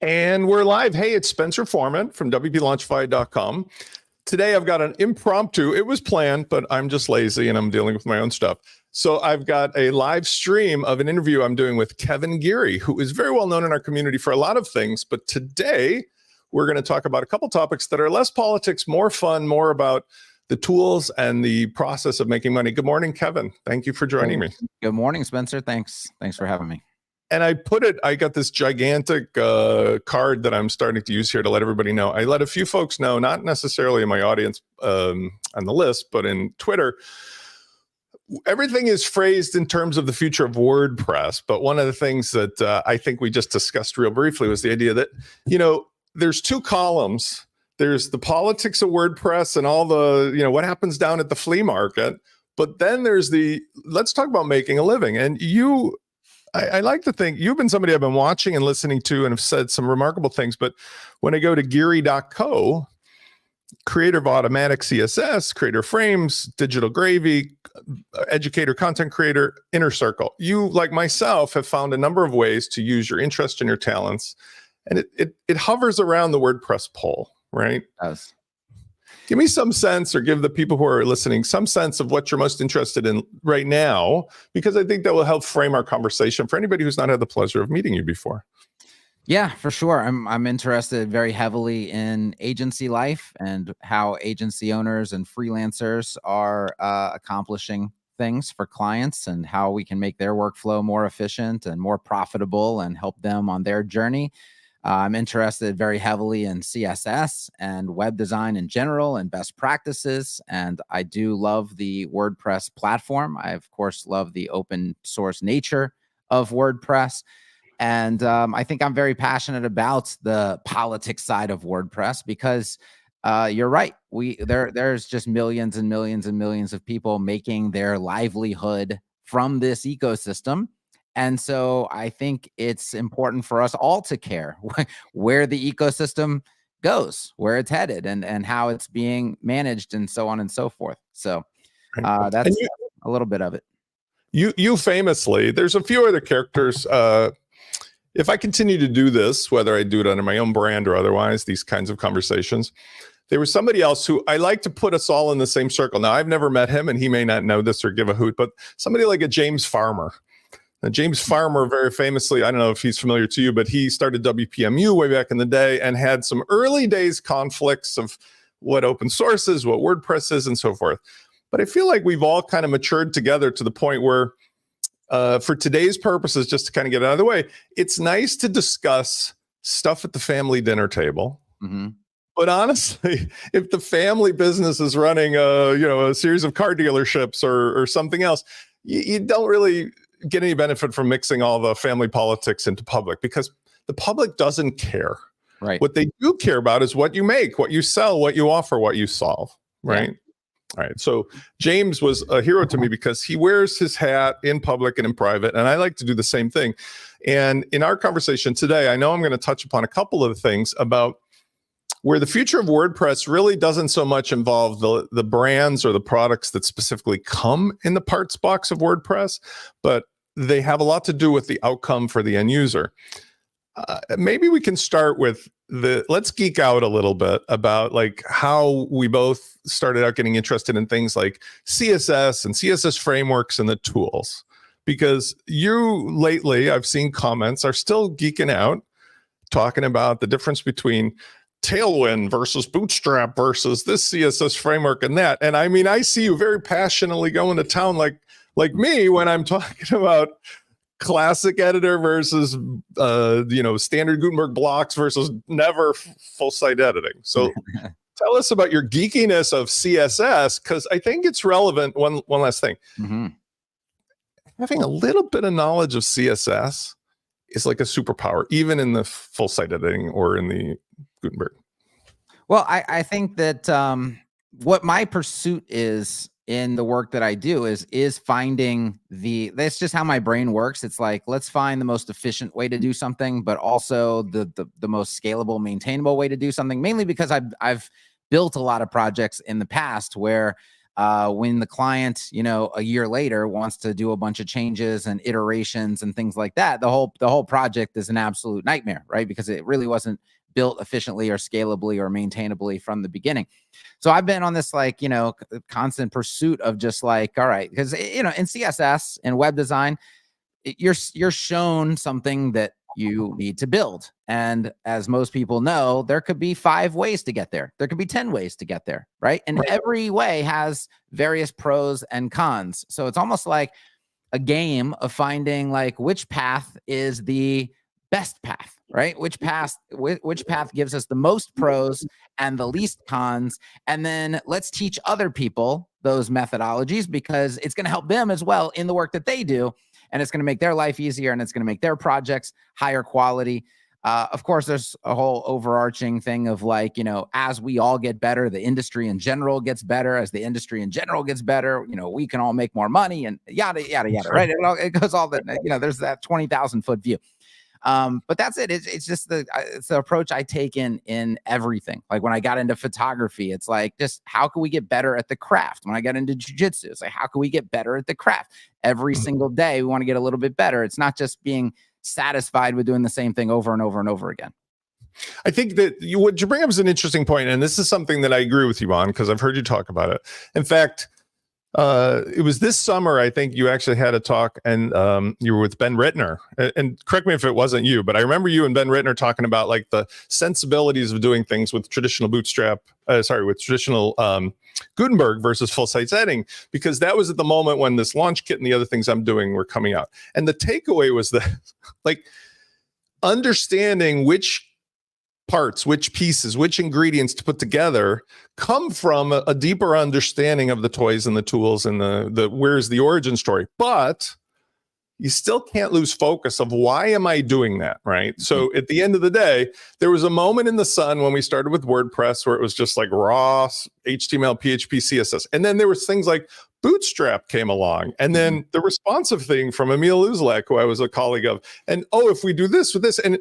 And we're live. Hey, it's Spencer Forman from WPLaunchify.com. Today I've got an impromptu, it was planned, but I'm just lazy and I'm dealing with my own stuff. So I've got a live stream of an interview I'm doing with Kevin Geary, who is very well known in our community for a lot of things. But today we're going to talk about a couple topics that are less politics, more fun, more about the tools and the process of making money. Good morning, Kevin. Thank you for joining me. Good morning, Spencer. Thanks for having me. And I got this gigantic card that I'm starting to use here to let everybody know. I let a few folks know, not necessarily in my audience on the list, but in Twitter. Everything is phrased in terms of the future of WordPress. But one of the things that I think we just discussed real briefly was the idea that, there's two columns. There's the politics of WordPress and all the, what happens down at the flea market. But then there's let's talk about making a living. And I like to think you've been somebody I've been watching and listening to and have said some remarkable things. But when I go to Geary.co, creator of automatic CSS, creator of frames, digital gravy, educator, content creator, inner circle, you, like myself, have found a number of ways to use your interest and your talents. And it hovers around the WordPress poll, right? It does. Give me some sense, or give the people who are listening some sense of what you're most interested in right now, because I think that will help frame our conversation for anybody who's not had the pleasure of meeting you before. Yeah, for sure. I'm interested very heavily in agency life and how agency owners and freelancers are accomplishing things for clients and how we can make their workflow more efficient and more profitable and help them on their journey. I'm interested very heavily in CSS and web design in general and best practices. And I do love the WordPress platform. I, of course, love the open source nature of WordPress. And I think I'm very passionate about the politics side of WordPress because you're right. There's just millions and millions and millions of people making their livelihood from this ecosystem. And so I think it's important for us all to care where the ecosystem goes, where it's headed, and how it's being managed, and so on and so forth. So that's a little bit of it. You famously, there's a few other characters. If I continue to do this, whether I do it under my own brand or otherwise, these kinds of conversations, there was somebody else who I like to put us all in the same circle. Now, I've never met him, and he may not know this or give a hoot, but somebody like a James Farmer. Now, James Farmer, very famously, I don't know if he's familiar to you, but he started WPMU way back in the day and had some early days conflicts of what open source is, what WordPress is, and so forth. But I feel like we've all kind of matured together to the point where, for today's purposes, just to kind of get it out of the way, it's nice to discuss stuff at the family dinner table. Mm-hmm. But honestly, if the family business is running a series of car dealerships or something else, you don't really get any benefit from mixing all the family politics into public, because the public doesn't care. Right. What they do care about is what you make, what you sell, what you offer, what you solve. Right. Yeah. All right. So James was a hero to me because he wears his hat in public and in private, and I like to do the same thing. And in our conversation today, I know I'm going to touch upon a couple of things about where the future of WordPress really doesn't so much involve the brands or the products that specifically come in the parts box of WordPress, but they have a lot to do with the outcome for the end user. Maybe we can start with let's geek out a little bit about like how we both started out getting interested in things like CSS and CSS frameworks and the tools, because you lately, I've seen comments, are still geeking out, talking about the difference between Tailwind versus Bootstrap versus this CSS framework and that. And I mean, I see you very passionately going to town like me when I'm talking about classic editor versus standard Gutenberg blocks versus never full site editing. So tell us about your geekiness of CSS, because I think it's relevant. One last thing. Mm-hmm. Having a little bit of knowledge of CSS is like a superpower, even in the full site editing or in the Gutenberg. Well, I think that what my pursuit is in the work that I do is finding that's just how my brain works. It's like, let's find the most efficient way to do something, but also the most scalable, maintainable way to do something, mainly because I've built a lot of projects in the past where When the client, a year later wants to do a bunch of changes and iterations and things like that, the whole project is an absolute nightmare, right? Because it really wasn't built efficiently or scalably or maintainably from the beginning. So I've been on this constant pursuit of just like, all right, because in CSS and web design, you're shown something that you need to build. And as most people know, there could be 5 ways to get there. There could be 10 ways to get there, right? And every way has various pros and cons. So it's almost like a game of finding like which path is the best path, right? Which path gives us the most pros and the least cons. And then let's teach other people those methodologies, because it's going to help them as well in the work that they do. And it's going to make their life easier, and it's going to make their projects higher quality. Of course, there's a whole overarching thing of like, as we all get better, the industry in general gets better. As the industry in general gets better, we can all make more money and yada, yada, yada, right? It goes all that, there's that 20,000 foot view. But that's it. It's just it's the approach I take in everything. Like when I got into photography, it's like, just how can we get better at the craft? When I got into jujitsu, it's like, how can we get better at the craft? Every single day, we want to get a little bit better. It's not just being satisfied with doing the same thing over and over and over again. I think that what you bring up is an interesting point, and this is something that I agree with you on because I've heard you talk about it. In fact, it was this summer, I think you actually had a talk, and you were with Ben Rittner, and correct me if it wasn't you, but I remember you and Ben Rittner talking about like the sensibilities of doing things with traditional with traditional Gutenberg versus full site editing, because that was at the moment when this launch kit and the other things I'm doing were coming out. And the takeaway was that like understanding which parts, which pieces, which ingredients to put together come from a deeper understanding of the toys and the tools and the where's the origin story. But you still can't lose focus of why am I doing that, right? So at the end of the day, there was a moment in the sun when we started with WordPress where it was just like raw HTML, PHP, CSS. And then there was things like Bootstrap came along, and then the responsive thing from Emil Uzlak, who I was a colleague of, and if we do this with this, and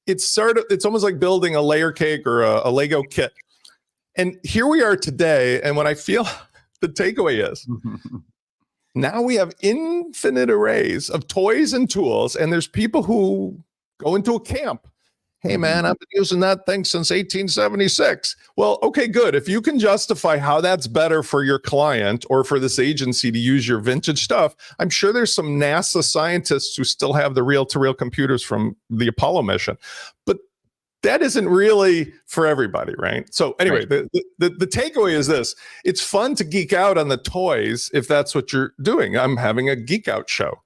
it's almost like building a layer cake or a Lego kit. And here we are today. And what I feel the takeaway is now we have infinite arrays of toys and tools. And there's people who go into a camp. Hey, man, I've been using that thing since 1876. Well, okay, good. If you can justify how that's better for your client or for this agency to use your vintage stuff, I'm sure there's some NASA scientists who still have the reel-to-reel computers from the Apollo mission. But that isn't really for everybody, right? So anyway, the takeaway is this. It's fun to geek out on the toys if that's what you're doing. I'm having a geek out show.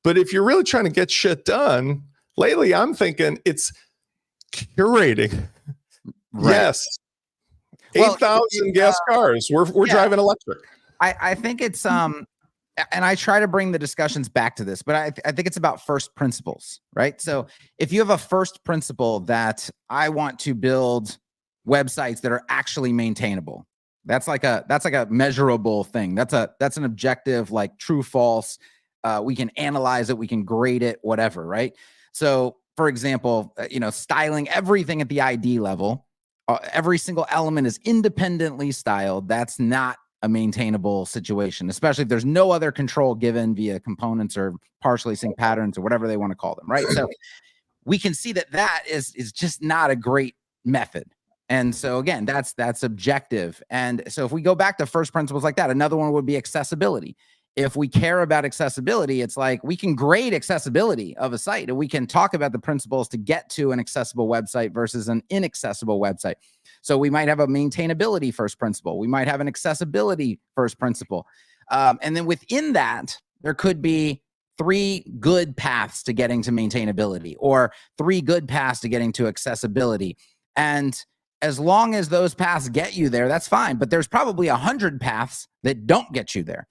But if you're really trying to get shit done, lately I'm thinking it's curating. Right. Yes. 8,000 gas cars. We're driving electric. I think it's and I try to bring the discussions back to this, but I think it's about first principles, right? So if you have a first principle that I want to build websites that are actually maintainable, that's like a measurable thing. That's an objective, like true, false. We can analyze it, we can grade it, whatever, right? So for example, styling everything at the ID level, every single element is independently styled. That's not a maintainable situation, especially if there's no other control given via components or partially synced patterns or whatever they want to call them, right? So we can see that is just not a great method. And so again, that's objective. And so if we go back to first principles like that, another one would be accessibility. If we care about accessibility, it's like we can grade accessibility of a site, and we can talk about the principles to get to an accessible website versus an inaccessible website. So we might have a maintainability first principle. We might have an accessibility first principle. And then within that, there could be 3 good paths to getting to maintainability or 3 good paths to getting to accessibility. And as long as those paths get you there, that's fine. But there's probably 100 paths that don't get you there.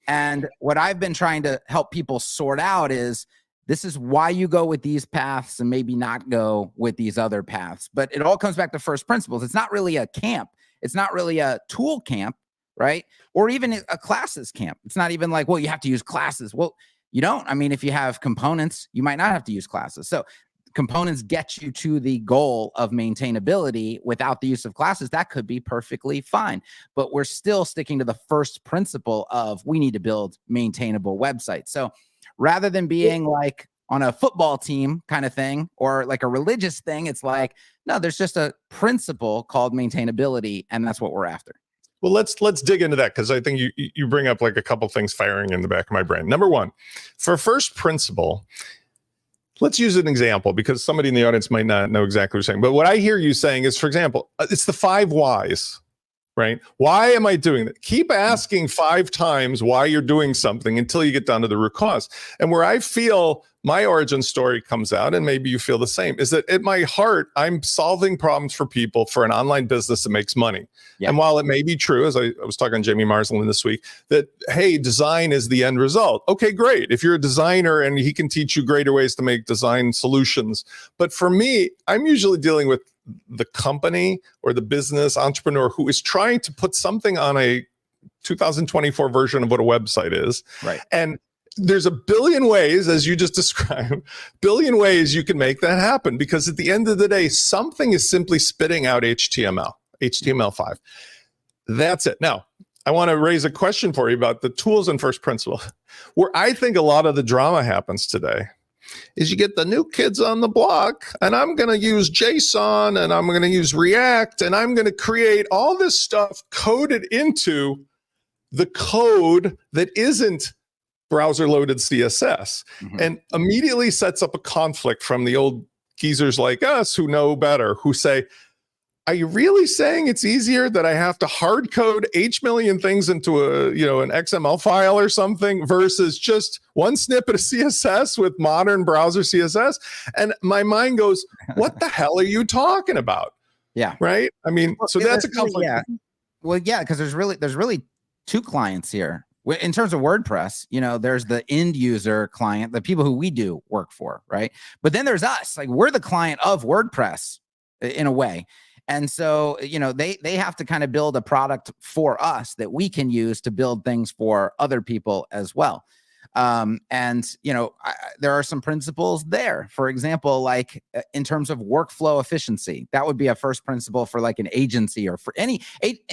And what I've been trying to help people sort out is this is why you go with these paths and maybe not go with these other paths. But it all comes back to first principles. It's not really a camp. It's not really a tool camp, right? Or even a classes camp. It's not even like, well, you have to use classes. Well, you don't. I mean, if you have components, you might not have to use classes. So components get you to the goal of maintainability without the use of classes, that could be perfectly fine. But we're still sticking to the first principle of we need to build maintainable websites. So rather than being like on a football team kind of thing or like a religious thing, it's like, no, there's just a principle called maintainability, and that's what we're after. Well, let's dig into that, because I think you bring up like a couple things firing in the back of my brain. Number one, for first principle, let's use an example, because somebody in the audience might not know exactly what you're saying. But what I hear you saying is, for example, it's the 5 whys, right? Why am I doing that? Keep asking 5 times why you're doing something until you get down to the root cause. And where I feel my origin story comes out, and maybe you feel the same, is that at my heart, I'm solving problems for people for an online business that makes money. Yeah. And while it may be true, as I was talking to Jamie Marsland this week, that, hey, design is the end result. Okay, great. If you're a designer and he can teach you greater ways to make design solutions. But for me, I'm usually dealing with the company or the business entrepreneur who is trying to put something on a 2024 version of what a website is. Right. And there's a billion ways, as you just described, billion ways you can make that happen, because at the end of the day, something is simply spitting out HTML5. That's it. Now, I want to raise a question for you about the tools and first principle. Where I think a lot of the drama happens today is you get the new kids on the block, and I'm going to use JSON, and I'm going to use React, and I'm going to create all this stuff coded into the code that isn't browser loaded CSS, and immediately sets up a conflict from the old geezers like us who know better, who say, are you really saying it's easier that I have to hard code H million things into an XML file or something versus just one snippet of CSS with modern browser CSS? And my mind goes, what the hell are you talking about? Yeah. Right. I mean, so that's a conflict. Yeah. Well, yeah, because there's really 2 clients here. In terms of WordPress, there's the end user client, the people who we do work for, right? But then there's us, like we're the client of WordPress in a way. And so, they have to kind of build a product for us that we can use to build things for other people as well. There are some principles there. For example, like in terms of workflow efficiency, that would be a first principle for like an agency or for any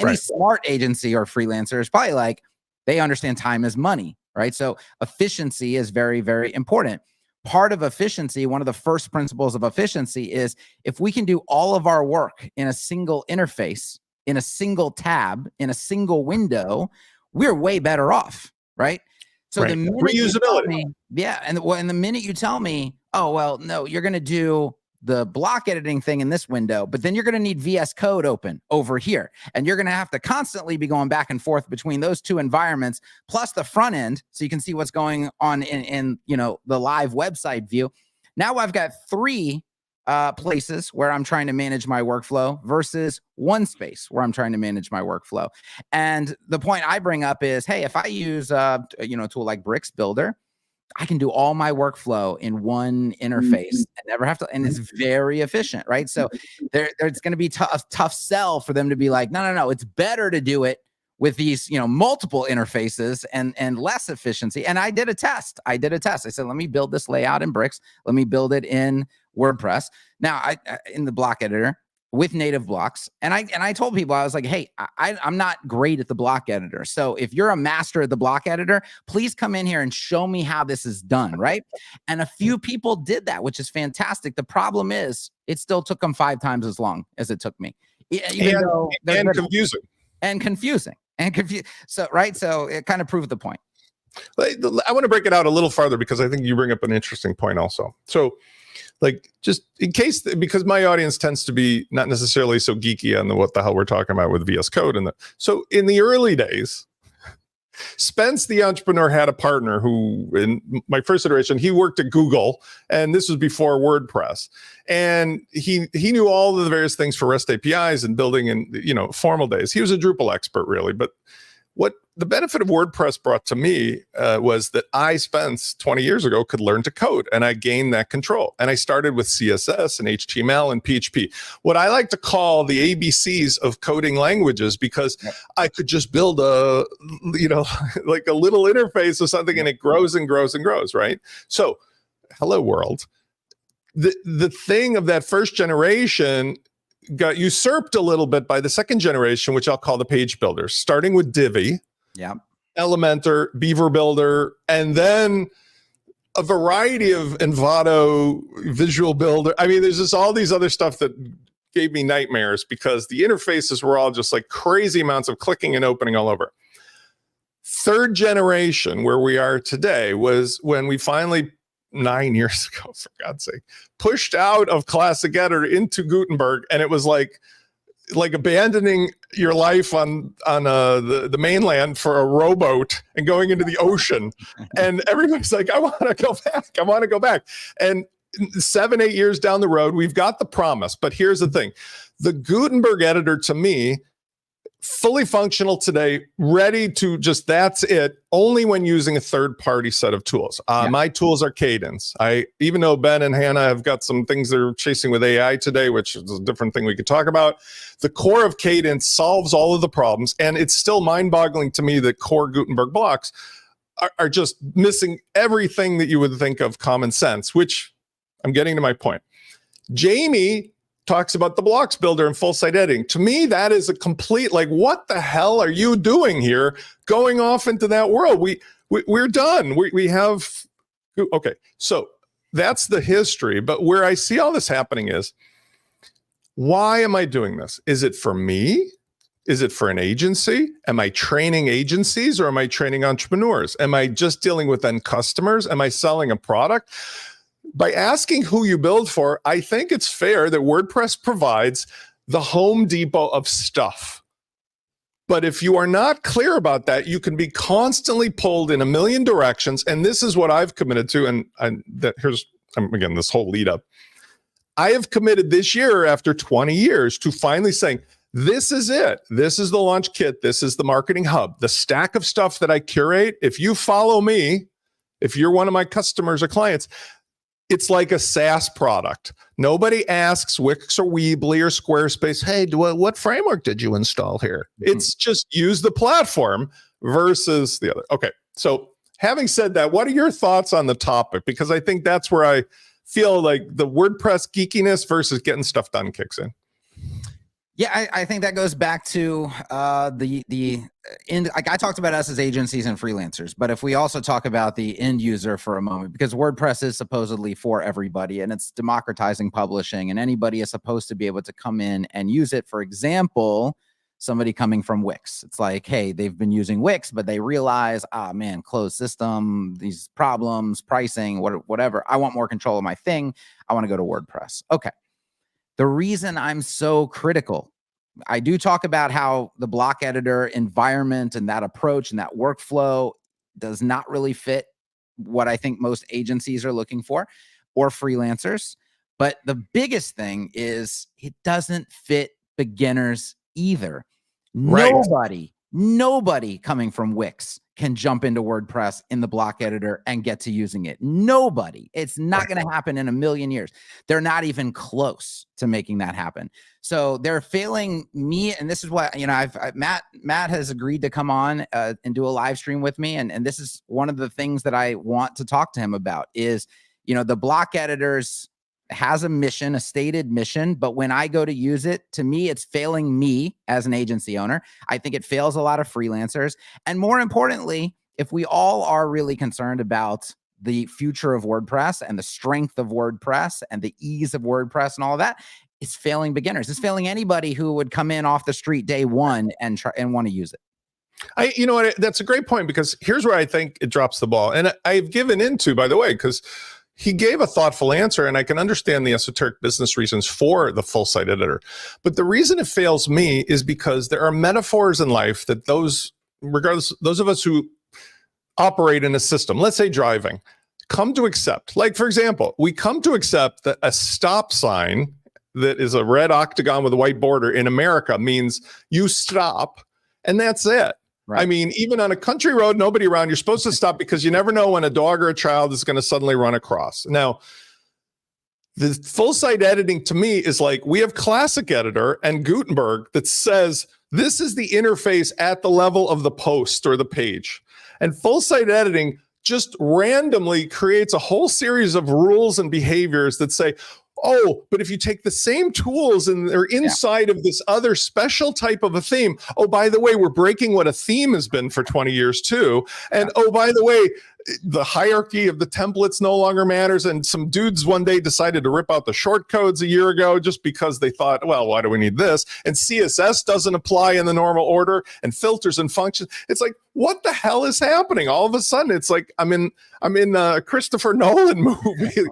right. Smart agency or freelancer is probably like, they understand time is money, right? So efficiency is very, very important. Part of efficiency, one of the first principles of efficiency is if we can do all of our work in a single interface, in a single tab, in a single window, we're way better off, right? So the minute reusability. And the minute you tell me, oh, well, no, you're going to do the block editing thing in this window, but then you're going to need VS Code open over here. And you're going to have to constantly be going back and forth between those 2 environments, plus the front end, so you can see what's going on in the live website view. Now I've got 3 places where I'm trying to manage my workflow versus 1 space where I'm trying to manage my workflow. And the point I bring up is, hey, if I use a tool like Bricks Builder, I can do all my workflow in one interface and never have to, and it's very efficient, right? So there's going to be a tough sell for them to be like, no, it's better to do it with these, multiple interfaces and less efficiency. And I did a test. I said, let me build this layout in Bricks. Let me build it in WordPress. Now, I in the block editor with native blocks. And I told people, I was like, hey, I'm not great at the block editor. So if you're a master at the block editor, please come in here and show me how this is done, right? And a few people did that, which is fantastic. The problem is it still took them 5 times as long as it took me. Confusing. So, right. So it kind of proved the point. I want to break it out a little farther because I think you bring up an interesting point also. So like just in case, because my audience tends to be not necessarily so geeky on what the hell we're talking about with VS Code. So in the early days, Spence, the entrepreneur, had a partner who, in my first iteration, he worked at Google, and this was before WordPress. And he knew all of the various things for REST APIs and building in, formal days. He was a Drupal expert, really. But what the benefit of WordPress brought to me was that I, Spence, 20 years ago, could learn to code, and I gained that control. And I started with CSS and HTML and PHP, what I like to call the ABCs of coding languages, because I could just build like a little interface or something, and it grows and grows and grows, right? So, hello world. the thing of that first generation got usurped a little bit by the second generation, which I'll call the page builders, starting with Divi, Elementor, Beaver Builder, and then a variety of Envato, Visual Builder. I mean, there's just all these other stuff that gave me nightmares because the interfaces were all just like crazy amounts of clicking and opening all over. Third generation, where we are today, was when we finally, 9 years ago, for God's sake, pushed out of Classic Editor into Gutenberg, and it was like abandoning your life on the mainland for a rowboat and going into the ocean. And everybody's like, I want to go back. I want to go back. And 7-8 years down the road, we've got the promise. But here's the thing. The Gutenberg editor, to me, fully functional today, ready to just, that's it, only when using a third-party set of tools. My tools are Cadence. Even though Ben and Hannah have got some things they're chasing with AI today, which is a different thing we could talk about, the core of Cadence solves all of the problems, and it's still mind-boggling to me that core Gutenberg blocks are just missing everything that you would think of common sense, which I'm getting to my point. Jamie talks about the blocks builder and full site editing. To me, that is a complete, like, what the hell are you doing here going off into that world? We're done. We have, okay. So that's the history. But where I see all this happening is, why am I doing this? Is it for me? Is it for an agency? Am I training agencies or am I training entrepreneurs? Am I just dealing with end customers? Am I selling a product? By asking who you build for, I think it's fair that WordPress provides the Home Depot of stuff. But if you are not clear about that, you can be constantly pulled in a million directions. And this is what I've committed to. And here's, again, this whole lead up. I have committed this year, after 20 years, to finally saying, this is it. This is the launch kit. This is the marketing hub. The stack of stuff that I curate. If you follow me, if you're one of my customers or clients, it's like a SaaS product. Nobody asks Wix or Weebly or Squarespace, hey, what framework did you install here? Mm-hmm. It's just use the platform versus the other. Okay, so having said that, what are your thoughts on the topic? Because I think that's where I feel like the WordPress geekiness versus getting stuff done kicks in. Yeah, I think that goes back to like I talked about us as agencies and freelancers, but if we also talk about the end user for a moment, because WordPress is supposedly for everybody and it's democratizing publishing, and anybody is supposed to be able to come in and use it. For example, somebody coming from Wix, it's like, hey, they've been using Wix, but they realize, man, closed system, these problems, pricing, whatever. I want more control of my thing. I want to go to WordPress. Okay. The reason I'm so critical, I do talk about how the block editor environment and that approach and that workflow does not really fit what I think most agencies are looking for or freelancers. But the biggest thing is it doesn't fit beginners either. Right. Nobody coming from Wix can jump into WordPress in the block editor and get to using it. Nobody. It's not going to happen in a million years. They're not even close to making that happen. So they're failing me. And this is what, Matt has agreed to come on and do a live stream with me. And this is one of the things that I want to talk to him about is, the block editors has a mission, a stated mission, but when I go to use it, to me, it's failing me as an agency owner. I think it fails a lot of freelancers. And more importantly, if we all are really concerned about the future of WordPress and the strength of WordPress and the ease of WordPress and all of that, it's failing beginners. It's failing anybody who would come in off the street day one and try and want to use it. You know what? That's a great point, because here's where I think it drops the ball. And I've given into, by the way, because he gave a thoughtful answer, and I can understand the esoteric business reasons for the full site editor. But the reason it fails me is because there are metaphors in life that those of us who operate in a system, let's say driving, come to accept. Like, for example, we come to accept that a stop sign that is a red octagon with a white border in America means you stop, and that's it. Right. I mean, even on a country road, nobody around, you're supposed to stop because you never know when a dog or a child is going to suddenly run across. Now, the full site editing to me is like, we have Classic Editor and Gutenberg that says, this is the interface at the level of the post or the page. And full site editing just randomly creates a whole series of rules and behaviors that say, oh, but if you take the same tools and they're inside of this other special type of a theme, oh, by the way, we're breaking what a theme has been for 20 years too. And oh, by the way, the hierarchy of the templates no longer matters. And some dudes one day decided to rip out the short codes a year ago just because they thought, well, why do we need this? And CSS doesn't apply in the normal order, and filters and functions. It's like, what the hell is happening? All of a sudden, it's like I'm in a Christopher Nolan movie.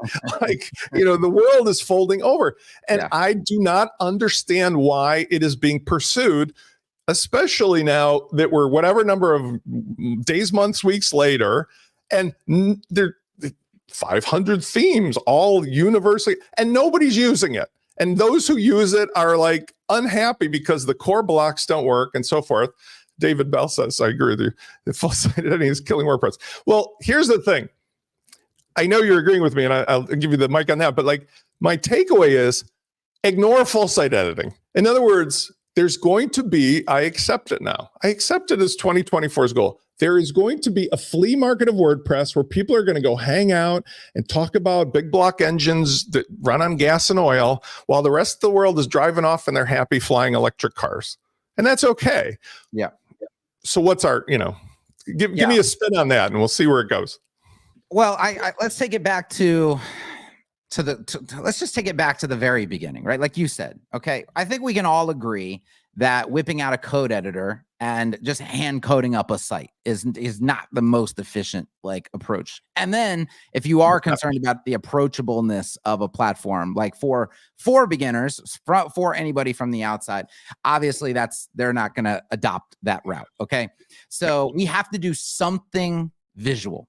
Like, the world is folding over. And I do not understand why it is being pursued, especially now that we're whatever number of days, months, weeks later, and there are 500 themes all universally, and nobody's using it. And those who use it are like unhappy because the core blocks don't work and so forth. David Bell says, I agree with you. The full-site editing is killing WordPress. Well, here's the thing. I know you're agreeing with me, and I'll give you the mic on that. But like, my takeaway is ignore full-site editing. In other words, there's going to be, I accept it now. I accept it as 2024's goal. There is going to be a flea market of WordPress where people are going to go hang out and talk about big block engines that run on gas and oil while the rest of the world is driving off and they're happy flying electric cars. And that's okay. Yeah. So what's our, give me a spin on that and we'll see where it goes. Well, I let's take it back to let's just take it back to the very beginning, right? Like you said, okay. I think we can all agree that whipping out a code editor and just hand coding up a site is not the most efficient approach. And then if you are concerned about the approachableness of a platform, like for beginners, for anybody from the outside, obviously they're not going to adopt that route. Okay. So we have to do something visual.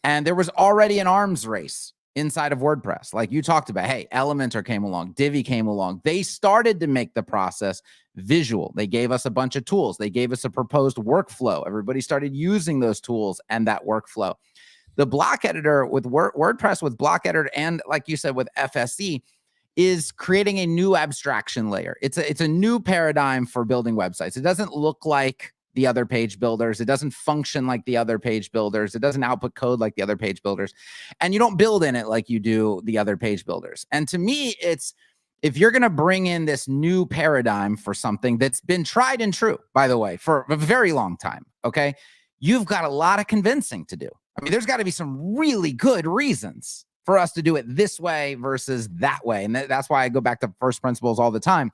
And there was already an arms race inside of WordPress. Like you talked about, hey, Elementor came along, Divi came along. They started to make the process visual. They gave us a bunch of tools. They gave us a proposed workflow. Everybody started using those tools and that workflow. The block editor with WordPress with block editor and, like you said, with FSE is creating a new abstraction layer. It's a new paradigm for building websites. It doesn't look like the other page builders. It doesn't function like the other page builders. It doesn't output code like the other page builders. And you don't build in it like you do the other page builders. And to me, it's, if you're going to bring in this new paradigm for something that's been tried and true, by the way, for a very long time, okay, you've got a lot of convincing to do. I mean, there's got to be some really good reasons for us to do it this way versus that way. And that's why I go back to first principles all the time.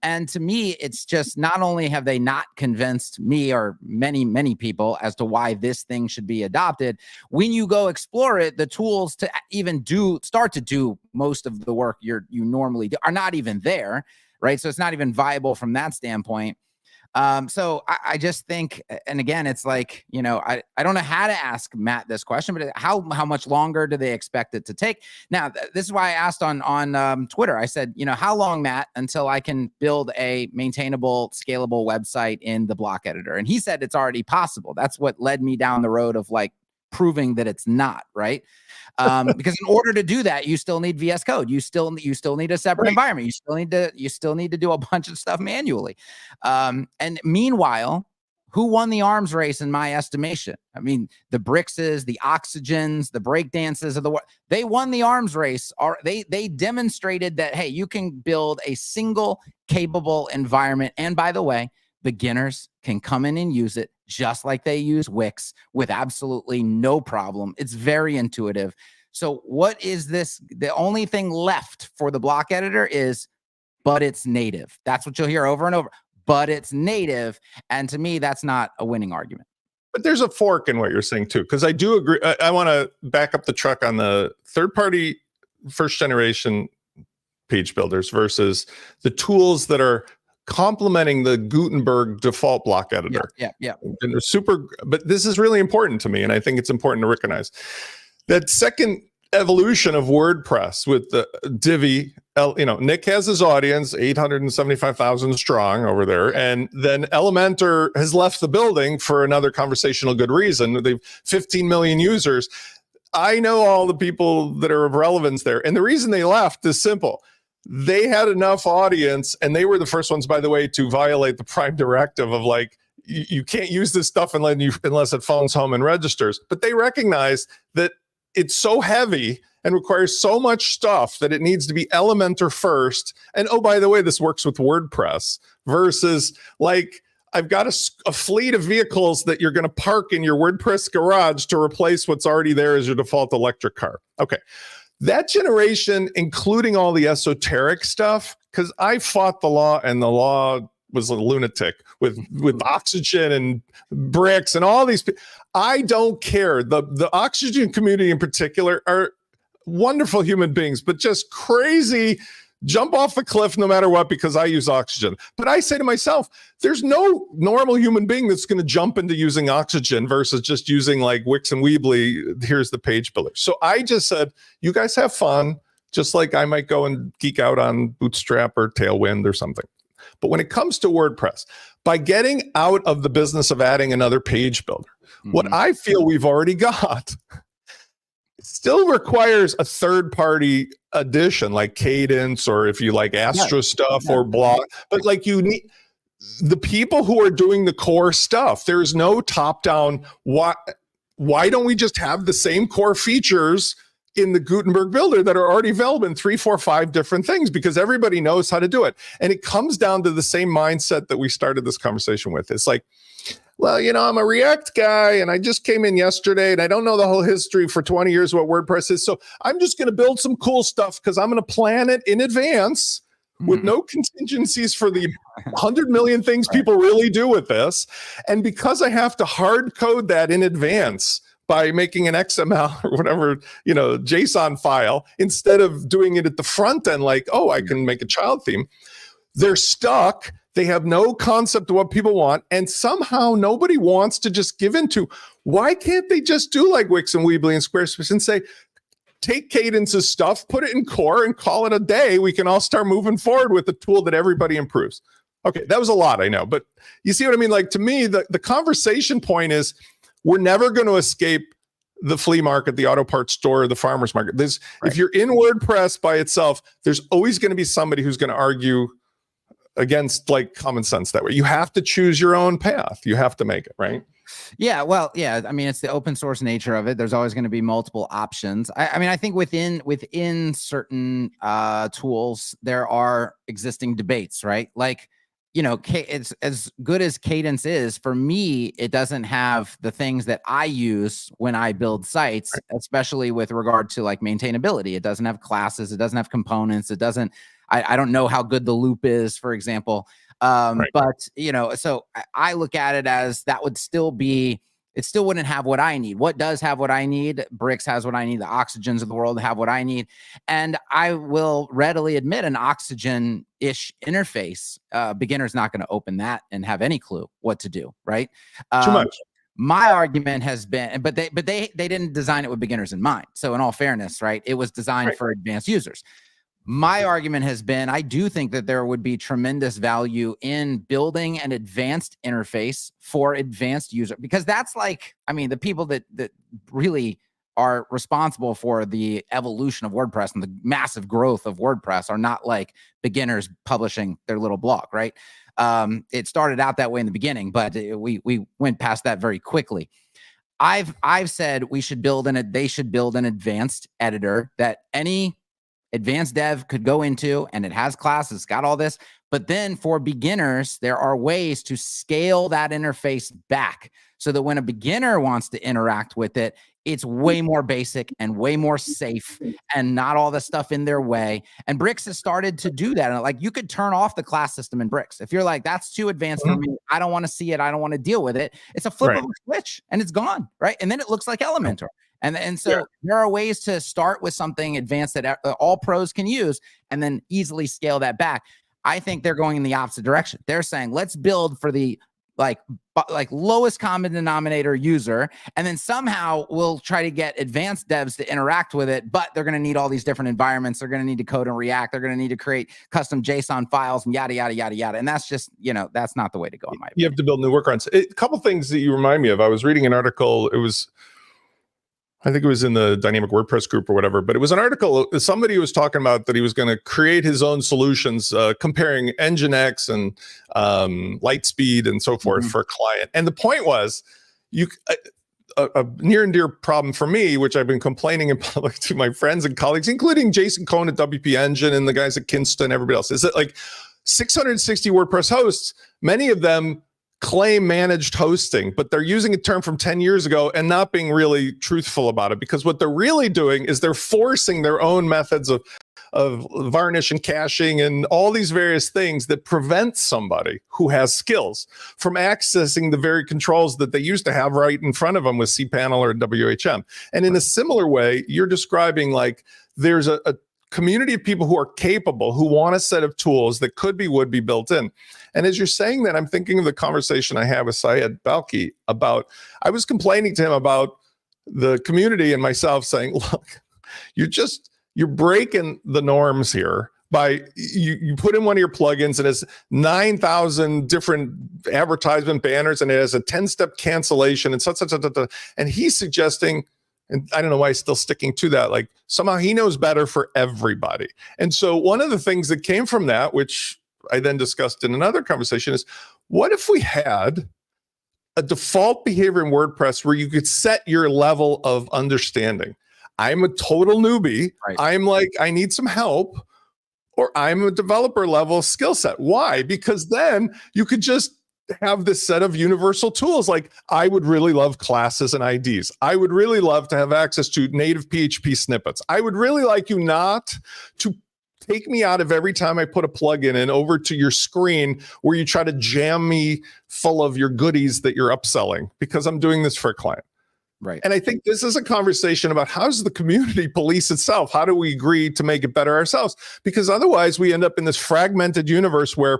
And to me, it's just, not only have they not convinced me or many, many people as to why this thing should be adopted, when you go explore it, the tools to even start to do most of the work you normally do are not even there, right? So it's not even viable from that standpoint. So I just think, and again, it's like, I don't know how to ask Matt this question, but how much longer do they expect it to take? Now, this is why I asked on Twitter. I said, how long, Matt, until I can build a maintainable, scalable website in the block editor? And he said it's already possible. That's what led me down the road of proving that it's not, right? Because in order to do that, you still need VS Code. You still need a separate environment. You still need to do a bunch of stuff manually. And meanwhile, who won the arms race in my estimation? I mean, the Brixes, the Oxygens, the Breakdances of the world, they won the arms race. They demonstrated that, hey, you can build a single capable environment. And by the way, beginners can come in and use it just like they use Wix with absolutely no problem. It's very intuitive. So what is this? The only thing left for the block editor is, but it's native. That's what you'll hear over and over. But it's native. And to me, that's not a winning argument. But there's a fork in what you're saying too, because I do agree. I want to back up the truck on the third-party first generation page builders versus the tools that are complementing the Gutenberg default block editor. Yeah. And they're super, but this is really important to me, and I think it's important to recognize that second evolution of WordPress with the Divi. Nick has his audience, 875,000 strong over there, and then Elementor has left the building for another conversational good reason. They've 15 million users. I know all the people that are of relevance there, and the reason they left is simple. They had enough audience, and they were the first ones, by the way, to violate the Prime Directive of you can't use this stuff unless it phones home and registers. But they recognize that it's so heavy and requires so much stuff that it needs to be Elementor first. And oh, by the way, this works with WordPress versus like, I've got a fleet of vehicles that you're going to park in your WordPress garage to replace what's already there as your default electric car. Okay. That generation, including all the esoteric stuff, because I fought the law and the law was a lunatic with oxygen and bricks and all these. I don't care. The oxygen community in particular are wonderful human beings, but just crazy, jump off the cliff no matter what because I use oxygen. But I say to myself, there's no normal human being that's going to jump into using oxygen versus just using like Wix and Weebly. Here's the page builder. So I just said, you guys have fun, just like I might go and geek out on Bootstrap or Tailwind or something. But when it comes to WordPress, by getting out of the business of adding another page builder, what I feel we've already got still requires a third-party addition like Cadence, or if you like Astra stuff or Blog. But like you need the people who are doing the core stuff. There's no top-down. Why don't we just have the same core features in the Gutenberg builder that are already available in 3, 4, 5 different things? Because everybody knows how to do it. And it comes down to the same mindset that we started this conversation with. It's like, well, you know, I'm a React guy and I just came in yesterday and I don't know the whole history for 20 years what WordPress is. So I'm just going to build some cool stuff because I'm going to plan it in advance with no contingencies for the 100 million things people really do with this. And because I have to hard code that in advance by making an XML or whatever, you know, JSON file, instead of doing it at the front end, like, oh, I can make a child theme, they're stuck. They have no concept of what people want. And somehow nobody wants to just give into. Why can't they just do like Wix and Weebly and Squarespace and say, take Cadence's stuff, put it in core and call it a day. We can all start moving forward with a tool that everybody improves. Okay, that was a lot, I know. But you see what I mean? Like to me, the conversation point is we're never going to escape the flea market, the auto parts store, the farmer's market. If you're in WordPress by itself, there's always going to be somebody who's going to argue against like common sense that way. You have to choose your own path. You have to make it, right? Yeah, well, yeah. I mean, it's the open source nature of it. There's always going to be multiple options. I mean, I think within certain tools, there are existing debates, right? Like, you know, it's as good as Cadence is, for me, it doesn't have the things that I use when I build sites, especially with regard to like maintainability. It doesn't have classes. It doesn't have components. It doesn't, I don't know how good the loop is, for example. But, you know, so I look at it as that would still be, it still wouldn't have what I need. What does have what I need? Bricks has what I need. The Oxygens of the world have what I need. And I will readily admit an Oxygen-ish interface, beginner's not going to open that and have any clue what to do, right? Too much. My argument has been, but they didn't design it with beginners in mind. So in all fairness, right, it was designed for advanced users. My argument has been, I do think that there would be tremendous value in building an advanced interface for advanced user, because that's like, I mean, the people that really are responsible for the evolution of WordPress and the massive growth of WordPress are not like beginners publishing their little blog, right? It started out that way in the beginning, but we went past that very quickly. I've said they should build an advanced editor that any advanced dev could go into, and it has classes, it's got all this. But then for beginners, there are ways to scale that interface back so that when a beginner wants to interact with it, it's way more basic and way more safe and not all the stuff in their way. And Bricks has started to do that. And like, you could turn off the class system in Bricks. If you're like, that's too advanced for me, I don't want to see it, I don't want to deal with it, it's a flip of a switch and it's gone, right? And then it looks like Elementor. And so there are ways to start with something advanced that all pros can use and then easily scale that back. I think they're going in the opposite direction. They're saying, let's build for the like lowest common denominator user, and then somehow we'll try to get advanced devs to interact with it, but they're going to need all these different environments. They're going to need to code in React. They're going to need to create custom JSON files and yada, yada, yada, yada. And that's just, you know, that's not the way to go in my opinion. You have to build new workarounds. A couple things that you remind me of. I was reading an article. It was, I think it was in the Dynamic WordPress group or whatever, but it was an article. Somebody was talking about that he was going to create his own solutions, comparing Nginx and Lightspeed and so forth for a client. And the point was, a near and dear problem for me, which I've been complaining in public to my friends and colleagues, including Jason Cohn at WP Engine and the guys at Kinston, everybody else, is that like 660 WordPress hosts, many of them claim managed hosting, but they're using a term from 10 years ago and not being really truthful about it, because what they're really doing is they're forcing their own methods of varnish and caching and all these various things that prevent somebody who has skills from accessing the very controls that they used to have right in front of them with cPanel or WHM. And in a similar way, you're describing like there's a community of people who are capable, who want a set of tools that would be built in. And as you're saying that, I'm thinking of the conversation I had with Syed Balki about, I was complaining to him about the community and myself saying, look, you're breaking the norms here by you put in one of your plugins and it has 9,000 different advertisement banners and it has a 10-step cancellation and such. And he's suggesting, and I don't know why he's still sticking to that, like somehow he knows better for everybody. And so one of the things that came from that, which I then discussed in another conversation, is what if we had a default behavior in WordPress where you could set your level of understanding? I'm a total newbie. Right. I'm like, I need some help, or I'm a developer level skill set. Why? Because then you could just have this set of universal tools. Like, I would really love classes and IDs. I would really love to have access to native PHP snippets. I would really like you not to take me out of every time I put a plugin in over to your screen where you try to jam me full of your goodies that you're upselling, because I'm doing this for a client. Right. And I think this is a conversation about how does the community police itself? How do we agree to make it better ourselves? Because otherwise we end up in this fragmented universe where,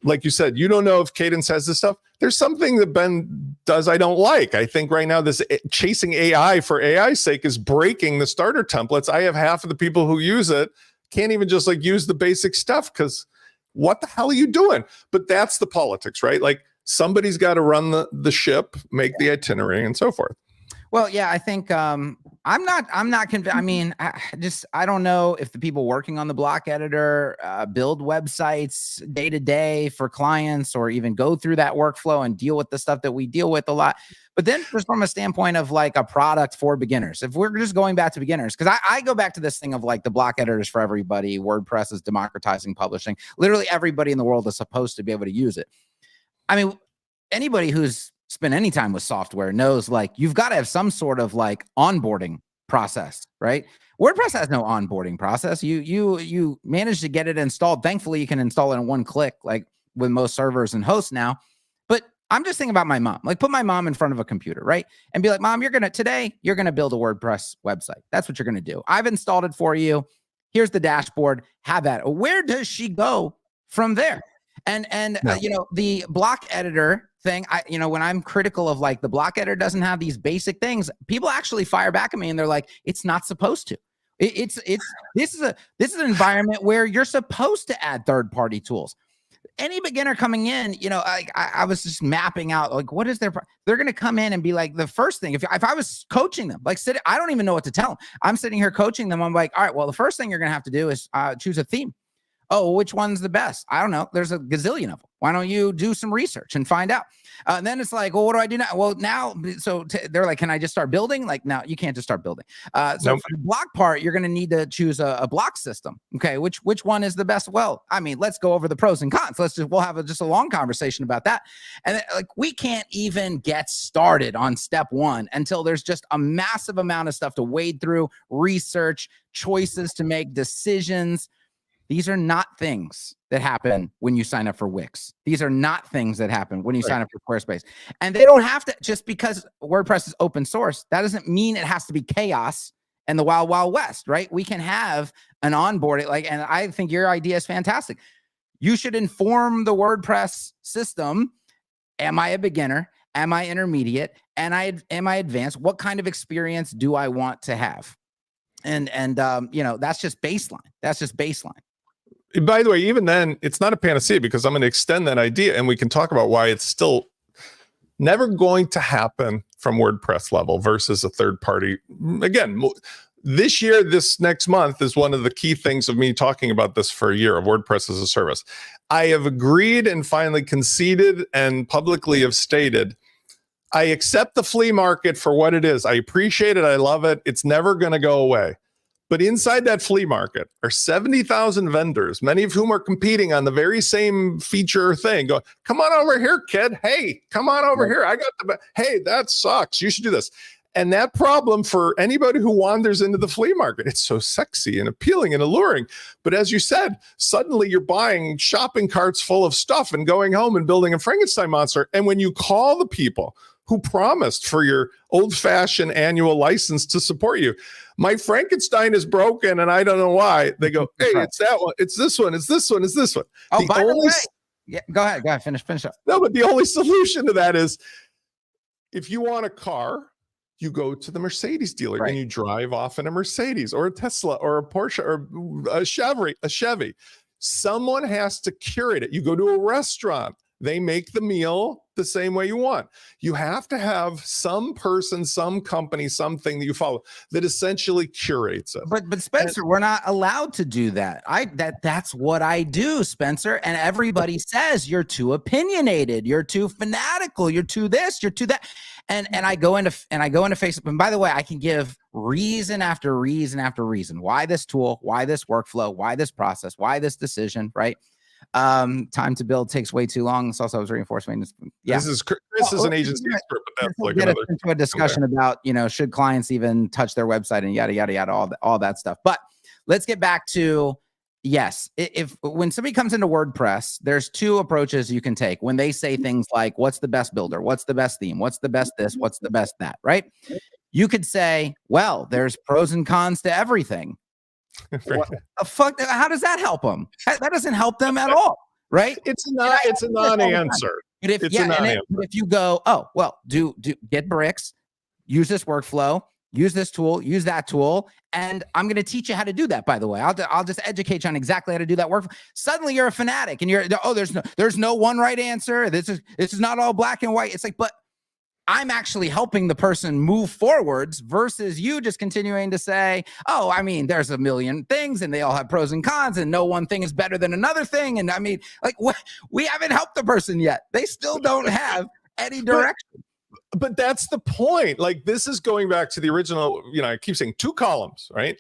like you said, you don't know if Cadence has this stuff. There's something that Ben does I don't like. I think right now this chasing AI for AI's sake is breaking the starter templates. I have half of the people who use it can't even just like use the basic stuff, because what the hell are you doing? But that's the politics, right? Like somebody's got to run the ship, make the itinerary and so forth. Well, yeah, I think I'm not convinced. I mean, I don't know if the people working on the block editor build websites day to day for clients, or even go through that workflow and deal with the stuff that we deal with a lot. But then just from a standpoint of like a product for beginners, if we're just going back to beginners, because I go back to this thing of like the block editors for everybody. WordPress is democratizing publishing. Literally everybody in the world is supposed to be able to use it. I mean, anybody who's spent any time with software knows like you've got to have some sort of like onboarding process, right? WordPress has no onboarding process. You manage to get it installed. Thankfully, you can install it in one click, like with most servers and hosts now. But I'm just thinking about my mom. Like, put my mom in front of a computer, right? And be like, Mom, today you're gonna build a WordPress website. That's what you're gonna do. I've installed it for you. Here's the dashboard. Have that. Where does she go from there? And no. The block editor thing, when I'm critical of like the block editor doesn't have these basic things, people actually fire back at me and they're like, it's not supposed to. This is an environment where you're supposed to add third-party tools. Any beginner coming in, I was just mapping out like, what is they're going to come in and be like, the first thing, if I was coaching them, like I don't even know what to tell them. I'm sitting here coaching them. I'm like, all right, well, the first thing you're going to have to do is choose a theme. Oh, which one's the best? I don't know. There's a gazillion of them. Why don't you do some research and find out? And then it's like, well, what do I do now? Well, now, they're like, can I just start building? Like, no, you can't just start building. So for the block part, you're going to need to choose a block system. Okay, which one is the best? Well, I mean, let's go over the pros and cons. We'll have just a long conversation about that. And like, we can't even get started on step one until there's just a massive amount of stuff to wade through, research, choices to make, decisions. These are not things that happen when you sign up for Wix. These are not things that happen when you sign up for Squarespace. And they don't have to, just because WordPress is open source, that doesn't mean it has to be chaos and the wild, wild west, right? We can have an onboarding, and I think your idea is fantastic. You should inform the WordPress system. Am I a beginner? Am I intermediate? And am I advanced? What kind of experience do I want to have? And that's just baseline. That's just baseline. By the way, even then, it's not a panacea, because I'm going to extend that idea and we can talk about why it's still never going to happen from WordPress level versus a third party. Again, this year, this next month is one of the key things of me talking about this for a year of WordPress as a service. I have agreed and finally conceded and publicly have stated, I accept the flea market for what it is. I appreciate it. I love it. It's never going to go away. But inside that flea market are 70,000 vendors, many of whom are competing on the very same feature thing. Go, come on over here, kid. Hey, come on over here. I got the, hey, that sucks. You should do this. And that problem for anybody who wanders into the flea market, it's so sexy and appealing and alluring. But as you said, suddenly you're buying shopping carts full of stuff and going home and building a Frankenstein monster. And when you call the people who promised for your old-fashioned annual license to support you, my Frankenstein is broken and I don't know why. They go, hey, it's that one, it's this one, it's this one, it's this one. Oh, by the way, yeah, go ahead, finish up. No, but the only solution to that is if you want a car, you go to the Mercedes dealer and you drive off in a Mercedes or a Tesla or a Porsche or a Chevy. Someone has to curate it. You go to a restaurant, they make the meal the same way you want. You have to have some person, some company, something that you follow that essentially curates it. But Spencer, we're not allowed to do that. That's what I do, Spencer. And everybody says you're too opinionated, you're too fanatical, you're too this, you're too that. And I go into Facebook. And by the way, I can give reason after reason after reason why this tool, why this workflow, why this process, why this decision, right? Time to build takes way too long. It's also reinforcement. Yeah, this is an agency expert, but that's like another into a discussion about, should clients even touch their website and yada yada yada, all that stuff. But let's get back to, yes, if when somebody comes into WordPress, there's two approaches you can take when they say things like, what's the best builder, what's the best theme, what's the best this, what's the best that, right? You could say, well, there's pros and cons to everything. What the fuck? How does that help them? That doesn't help them at all, right? It's a non-answer. But if you go, oh, well, do get bricks, use this workflow, use this tool, use that tool, and I'm going to teach you how to do that. By the way, I'll just educate you on exactly how to do that work. Suddenly, you're a fanatic, and there's no one right answer. This is not all black and white. It's like, but I'm actually helping the person move forwards versus you just continuing to say, oh, I mean, there's a million things and they all have pros and cons and no one thing is better than another thing. And I mean, like, we haven't helped the person yet. They still don't have any direction. But that's the point. Like, this is going back to the original, I keep saying 2 columns, right?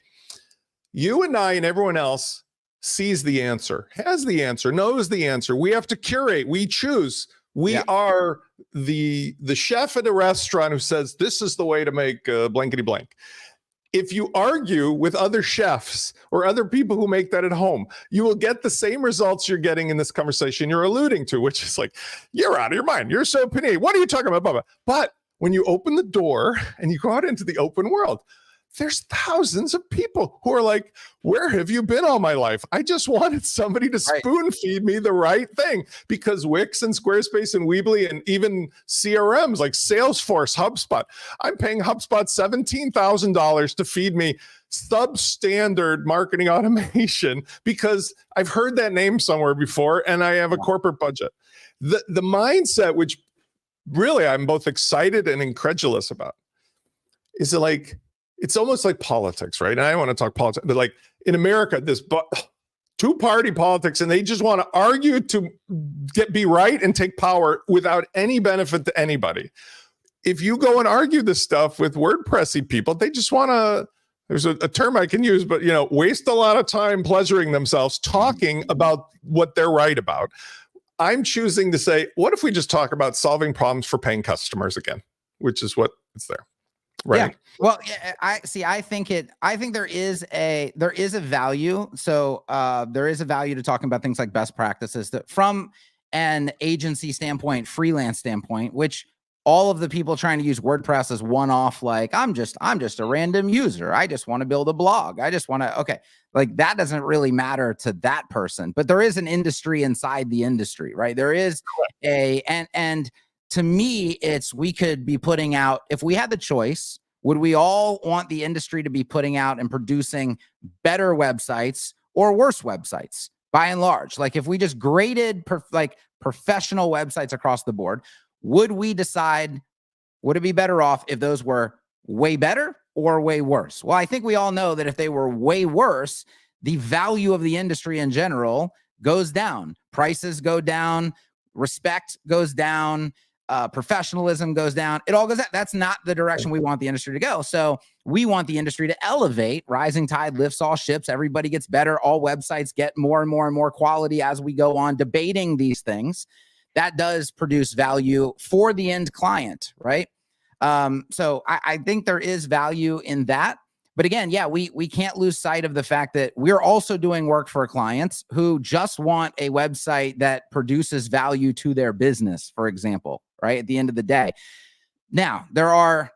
You and I and everyone else sees the answer, has the answer, knows the answer. We have to curate. We choose. We are the chef at a restaurant who says, this is the way to make blankety blank. If you argue with other chefs or other people who make that at home, you will get the same results you're getting in this conversation you're alluding to, which is like, you're out of your mind. You're so opinionated. What are you talking about? Blah, blah. But when you open the door and you go out into the open world, there's thousands of people who are like, where have you been all my life? I just wanted somebody to spoon feed me the right thing, because Wix and Squarespace and Weebly and even CRMs like Salesforce, HubSpot, I'm paying HubSpot $17,000 to feed me substandard marketing automation because I've heard that name somewhere before and I have a corporate budget. The mindset, which really I'm both excited and incredulous about, is like, it's almost like politics, right? And I don't want to talk politics, but like in America, this two-party politics, and they just want to argue to be right and take power without any benefit to anybody. If you go and argue this stuff with WordPressy people, they just want to, there's a term I can use, but waste a lot of time pleasuring themselves talking about what they're right about. I'm choosing to say, what if we just talk about solving problems for paying customers again, which is what it's there. Right. Yeah. Well, I think there is a value. So there is a value to talking about things like best practices that from an agency standpoint, freelance standpoint, which all of the people trying to use WordPress as one-off, like I'm just a random user. I just want to build a blog. I just want to, okay. Like that doesn't really matter to that person, but there is an industry inside the industry, right? There is and to me, we could be putting out, if we had the choice, would we all want the industry to be putting out and producing better websites or worse websites by and large? Like if we just graded professional websites across the board, would we decide would it be better off if those were way better or way worse? Well, I think we all know that if they were way worse, the value of the industry in general goes down. Prices go down, respect goes down, professionalism goes down. It all goes down. That's not the direction we want the industry to go. So we want the industry to elevate. Rising tide lifts all ships. Everybody gets better. All websites get more and more and more quality as we go on debating these things. That does produce value for the end client, right? So I think there is value in that. But again, yeah, we can't lose sight of the fact that we're also doing work for clients who just want a website that produces value to their business, for example, right? At the end of the day. Now, there are,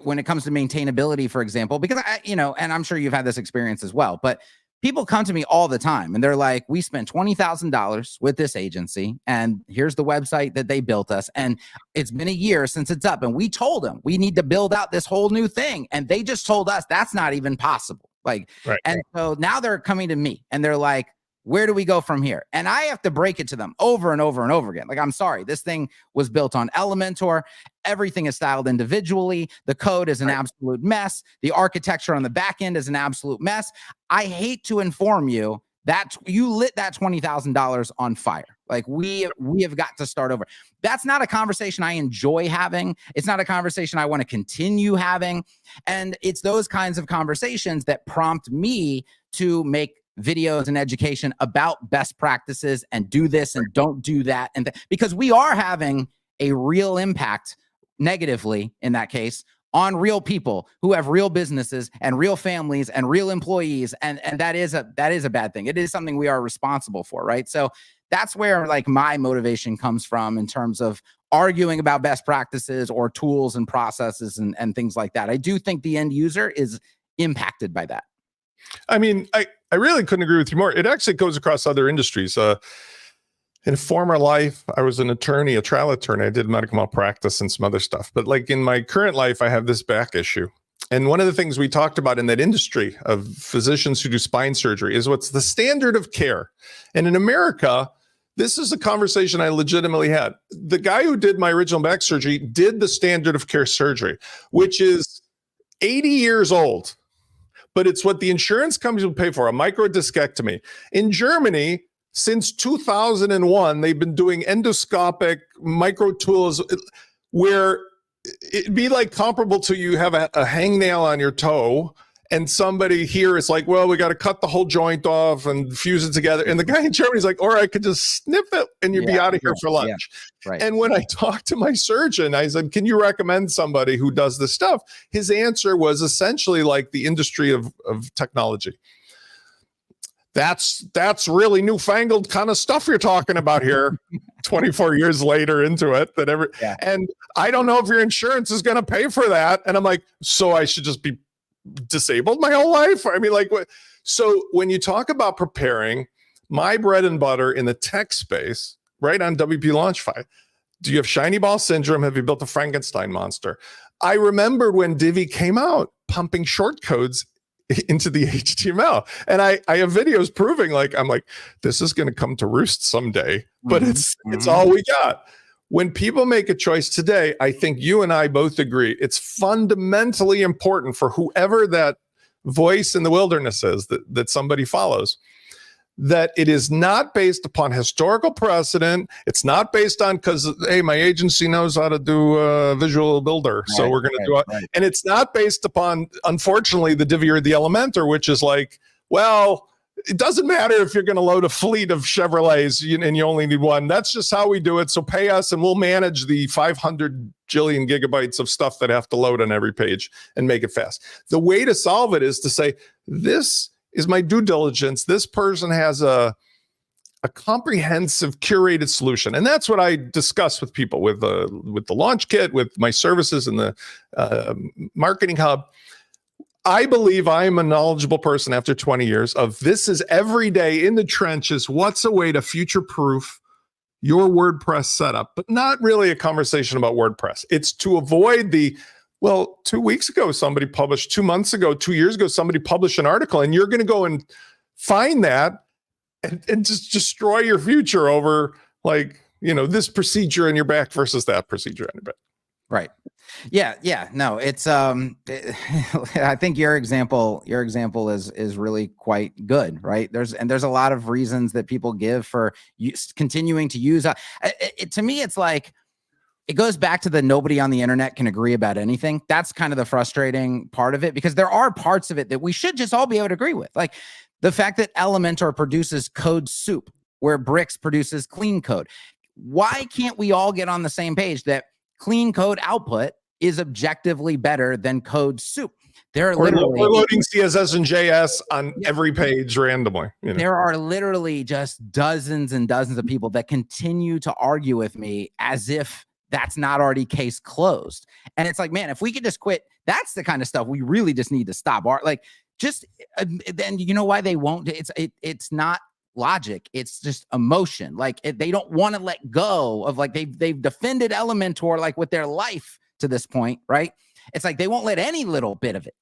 when it comes to maintainability, for example, because and I'm sure you've had this experience as well, but people come to me all the time and they're like, we spent $20,000 with this agency and here's the website that they built us. And it's been a year since it's up. And we told them we need to build out this whole new thing. And they just told us that's not even possible. Like, right. And so now they're coming to me and they're like, where do we go from here? And I have to break it to them over and over and over again. Like, I'm sorry, this thing was built on Elementor. Everything is styled individually. The code is an absolute mess. The architecture on the back end is an absolute mess. I hate to inform you that you lit that $20,000 on fire. Like we have got to start over. That's not a conversation I enjoy having. It's not a conversation I want to continue having. And it's those kinds of conversations that prompt me to make videos and education about best practices and do this and don't do that. And because we are having a real impact negatively in that case on real people who have real businesses and real families and real employees. And that is a bad thing. It is something we are responsible for, right? So that's where like my motivation comes from in terms of arguing about best practices or tools and processes and things like that. I do think the end user is impacted by that. I mean, I really couldn't agree with you more. It actually goes across other industries. In a former life, I was an attorney, a trial attorney. I did medical malpractice and some other stuff. But like in my current life, I have this back issue. And one of the things we talked about in that industry of physicians who do spine surgery is what's the standard of care. And in America, this is a conversation I legitimately had. The guy who did my original back surgery did the standard of care surgery, which is 80 years old. But it's what the insurance companies will pay for, a microdiscectomy. In Germany, since 2001, they've been doing endoscopic micro tools where it'd be like comparable to you have a hangnail on your toe and somebody here is like, well, we got to cut the whole joint off and fuse it together. And the guy in Germany is like, or I could just snip it and you'd be out of here for lunch. Yeah, right. And when I talked to my surgeon, I said, can you recommend somebody who does this stuff? His answer was essentially like the industry of technology. That's really newfangled kind of stuff you're talking about here 24 years later into it and I don't know if your insurance is going to pay for that. And I'm like, so I should just be disabled my whole life? I mean, like, what? So when you talk about preparing, my bread and butter in the tech space, right on WP Launchify, do you have shiny ball syndrome? Have you built a Frankenstein monster? I remembered when Divi came out, pumping short codes into the HTML. And I have videos proving I'm like, this is going to come to roost someday, but it's all we got. When people make a choice today, I think you and I both agree, it's fundamentally important for whoever that voice in the wilderness is that somebody follows, that it is not based upon historical precedent. It's not based on because, hey, my agency knows how to do a visual builder, so we're going to do it. Right. And it's not based upon, unfortunately, the Divi or the Elementor, which is like, well, it doesn't matter if you're going to load a fleet of Chevrolets and you only need one. That's just how we do it. So pay us and we'll manage the 500 jillion gigabytes of stuff that have to load on every page and make it fast. The way to solve it is to say, this is my due diligence. This person has a comprehensive curated solution. And that's what I discuss with people with the launch kit, with my services in the marketing hub. I believe I am a knowledgeable person after 20 years of this is every day in the trenches. What's a way to future-proof your WordPress setup, but not really a conversation about WordPress. It's to avoid 2 weeks ago, somebody published 2 months ago, 2 years ago, somebody published an article and you're going to go and find that and just destroy your future over this procedure on your back versus that procedure on your back. Right. Yeah. No, it's I think your example is really quite good, right? There's a lot of reasons that people give for continuing to use to me, it's like it goes back to the nobody on the internet can agree about anything. That's kind of the frustrating part of it, because there are parts of it that we should just all be able to agree with. Like the fact that Elementor produces code soup where Bricks produces clean code. Why can't we all get on the same page that clean code output is objectively better than code soup? There are literally loading CSS and JS on every page randomly. There are literally just dozens and dozens of people that continue to argue with me as if that's not already case closed. And it's like, man, if we could just quit, that's the kind of stuff we really just need to stop. Like, just then you know why they won't? It's not logic, it's just emotion. Like they don't want to let go of, like, they've defended Elementor like with their life to this point, right? It's like they won't let any little bit of it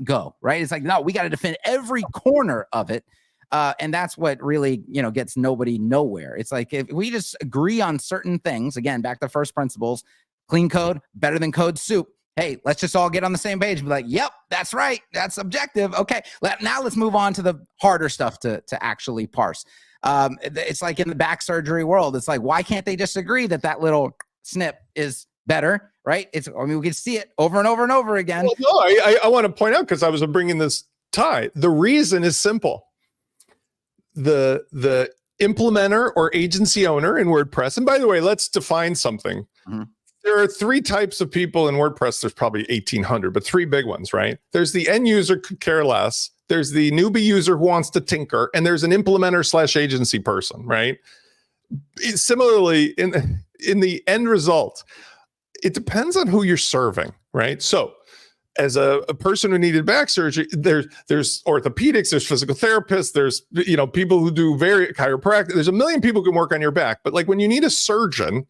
go, right? It's like, no, we got to defend every corner of it. And that's what really, gets nobody nowhere. It's like, if we just agree on certain things, again, back to first principles, clean code better than code soup. Hey, let's just all get on the same page and be like, yep, that's right. That's objective. Okay. Now let's move on to the harder stuff to actually parse. It's like in the back surgery world. It's like, why can't they just agree that little snip is better, right? We can see it over and over and over again. Well, no, I want to point out, because I was bringing this tie. The reason is simple. The implementer or agency owner in WordPress, and by the way, let's define something. Mm-hmm. There are three types of people in WordPress. There's probably 1,800, but three big ones, right? There's the end user could care less. There's the newbie user who wants to tinker, and there's an implementer / agency person, right? Similarly, in the end result, it depends on who you're serving, right? So as a person who needed back surgery, there's orthopedics, there's physical therapists, there's people who do chiropractic. There's a million people who can work on your back, but like when you need a surgeon,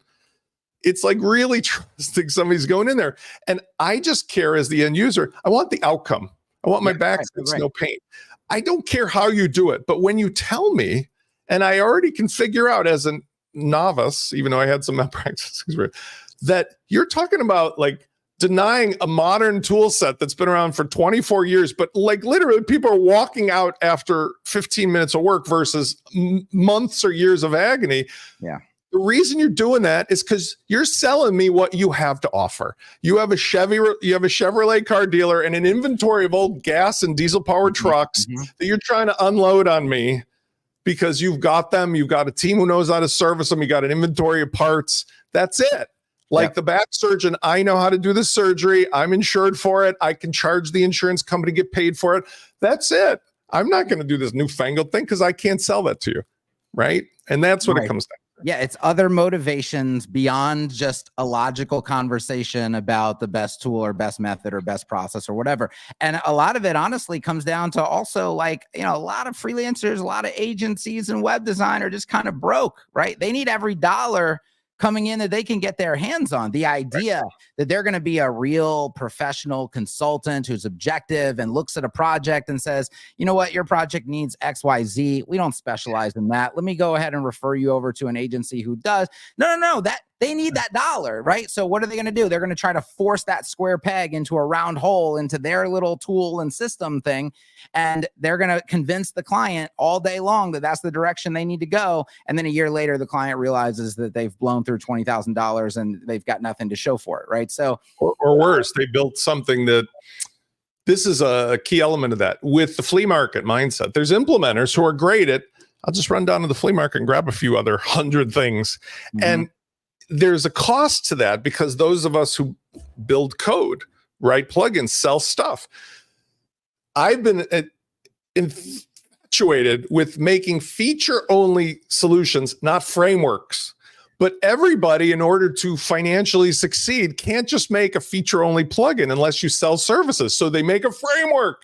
it's like really trusting somebody's going in there. And I just care as the end user. I want the outcome. I want my back right. No pain. I don't care how you do it, but when you tell me, and I already can figure out as a novice, even though I had some malpractice, that you're talking about like denying a modern tool set that's been around for 24 years, but like literally people are walking out after 15 minutes of work versus months or years of agony. Yeah. The reason you're doing that is because you're selling me what you have to offer. You have a Chevrolet car dealer and an inventory of old gas and diesel powered trucks that you're trying to unload on me because you've got them. You've got a team who knows how to service them. You got an inventory of parts. That's it. Like the back surgeon, I know how to do the surgery. I'm insured for it. I can charge the insurance company, get paid for it. That's it. I'm not going to do this newfangled thing because I can't sell that to you. Right. And that's what it comes down to. Yeah, it's other motivations beyond just a logical conversation about the best tool or best method or best process or whatever. And a lot of it honestly comes down to also like, a lot of freelancers, a lot of agencies and web design are just kind of broke, right? They need every dollar coming in that they can get their hands on. The idea that they're going to be a real professional consultant who's objective and looks at a project and says, you know what, your project needs XYZ. We don't specialize in that. Let me go ahead and refer you over to an agency who does. No, that they need that dollar, right? So what are they going to do? They're going to try to force that square peg into a round hole into their little tool and system thing. And they're going to convince the client all day long that that's the direction they need to go. And then a year later, the client realizes that they've blown through $20,000 and they've got nothing to show for it, right? So, or worse, they built something that, this is a key element of that with the flea market mindset. There's implementers who are great at, I'll just run down to the flea market and grab a few other 100 things. And there's a cost to that because those of us who build code, write plugins, sell stuff. I've been infatuated with making feature-only solutions, not frameworks. But everybody, in order to financially succeed, can't just make a feature-only plugin unless you sell services. So they make a framework.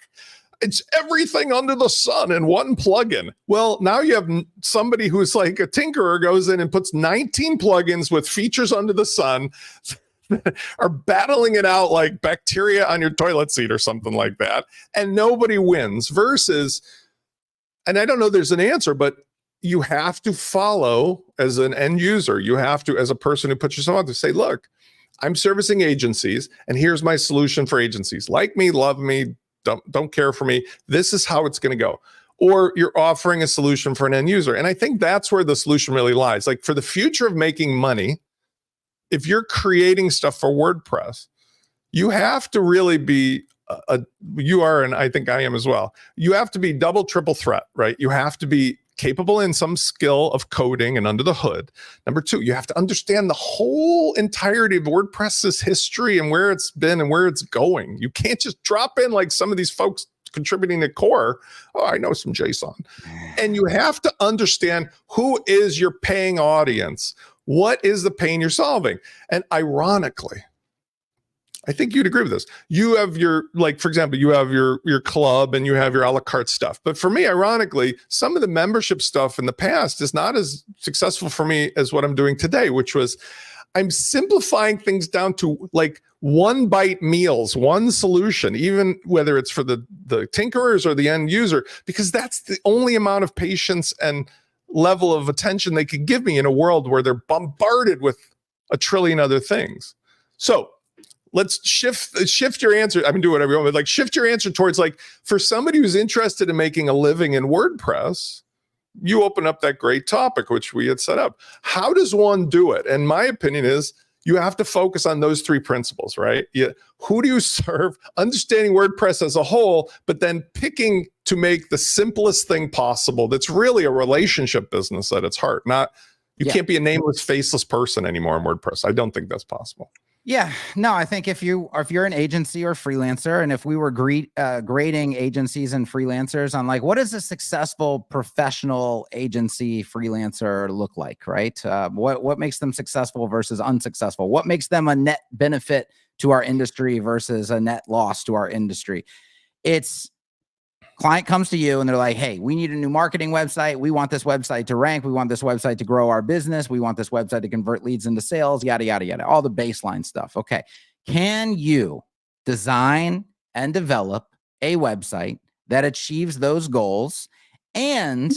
It's everything under the sun in one plugin. Well, now you have somebody who's like a tinkerer goes in and puts 19 plugins with features under the sun, are battling it out like bacteria on your toilet seat or something like that. And nobody wins versus, and I don't know there's an answer, but you have to follow as an end user. You have to, as a person who puts yourself out to say, look, I'm servicing agencies, and here's my solution for agencies. Like me, love me, don't care for me. This is how it's going to go. Or you're offering a solution for an end user. And I think that's where the solution really lies. Like for the future of making money, if you're creating stuff for WordPress, you have to really be you are, and I think I am as well. You have to be double, triple threat, right? You have to be capable in some skill of coding and under the hood. Number two, you have to understand the whole entirety of WordPress's history and where it's been and where it's going. You can't just drop in like some of these folks contributing to core. Oh, I know some JSON. And you have to understand who is your paying audience. What is the pain you're solving? And ironically, I think you'd agree with this. You have your, like, for example, you have your club and you have your a la carte stuff. But for me, ironically, some of the membership stuff in the past is not as successful for me as what I'm doing today, which was I'm simplifying things down to like 1-bite meals, one solution, even whether it's for the tinkerers or the end user, because that's the only amount of patience and level of attention they could give me in a world where they're bombarded with a trillion other things. So let's shift your answer. I mean, do whatever you want, but like shift your answer towards like, for somebody who's interested in making a living in WordPress, you open up that great topic, which we had set up. How does one do it? And my opinion is you have to focus on those three principles, right? Who do you serve? Understanding WordPress as a whole, but then picking to make the simplest thing possible. That's really a relationship business at its heart. You can't be a nameless, faceless person anymore in WordPress. I don't think that's possible. Yeah, no, I think if you're an agency or freelancer, and if we were grading agencies and freelancers on like, what does a successful professional agency freelancer look like, right? What makes them successful versus unsuccessful? What makes them a net benefit to our industry versus a net loss to our industry? It's client comes to you and they're like, hey, we need a new marketing website. We want this website to rank. We want this website to grow our business. We want this website to convert leads into sales, yada, yada, yada, all the baseline stuff. Okay. Can you design and develop a website that achieves those goals and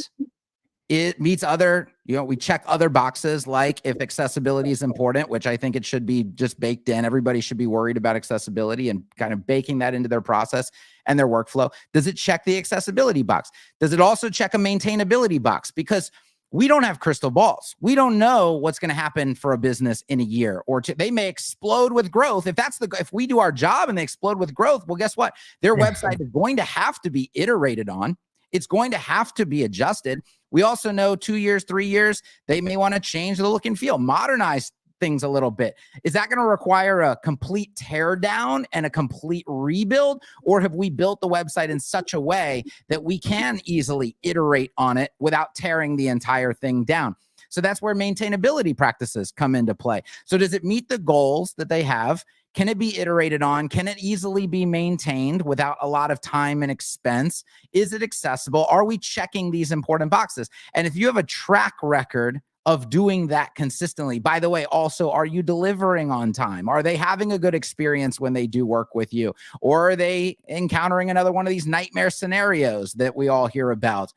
it meets other, we check other boxes, like if accessibility is important, which I think it should be just baked in. Everybody should be worried about accessibility and kind of baking that into their process and their workflow. Does it check the accessibility box? Does it also check a maintainability box? Because we don't have crystal balls. We don't know what's going to happen for a business in a year or two. They may explode with growth. If we do our job and they explode with growth, well, guess what? Their website is going to have to be iterated on. It's going to have to be adjusted. We also know 2 years, 3 years, they may want to change the look and feel, modernize things a little bit. Is that going to require a complete tear down and a complete rebuild? Or have we built the website in such a way that we can easily iterate on it without tearing the entire thing down? So that's where maintainability practices come into play. So does it meet the goals that they have? Can it be iterated on? Can it easily be maintained without a lot of time and expense? Is it accessible? Are we checking these important boxes? And if you have a track record of doing that consistently, by the way, also, are you delivering on time? Are they having a good experience when they do work with you? Or are they encountering another one of these nightmare scenarios that we all hear about?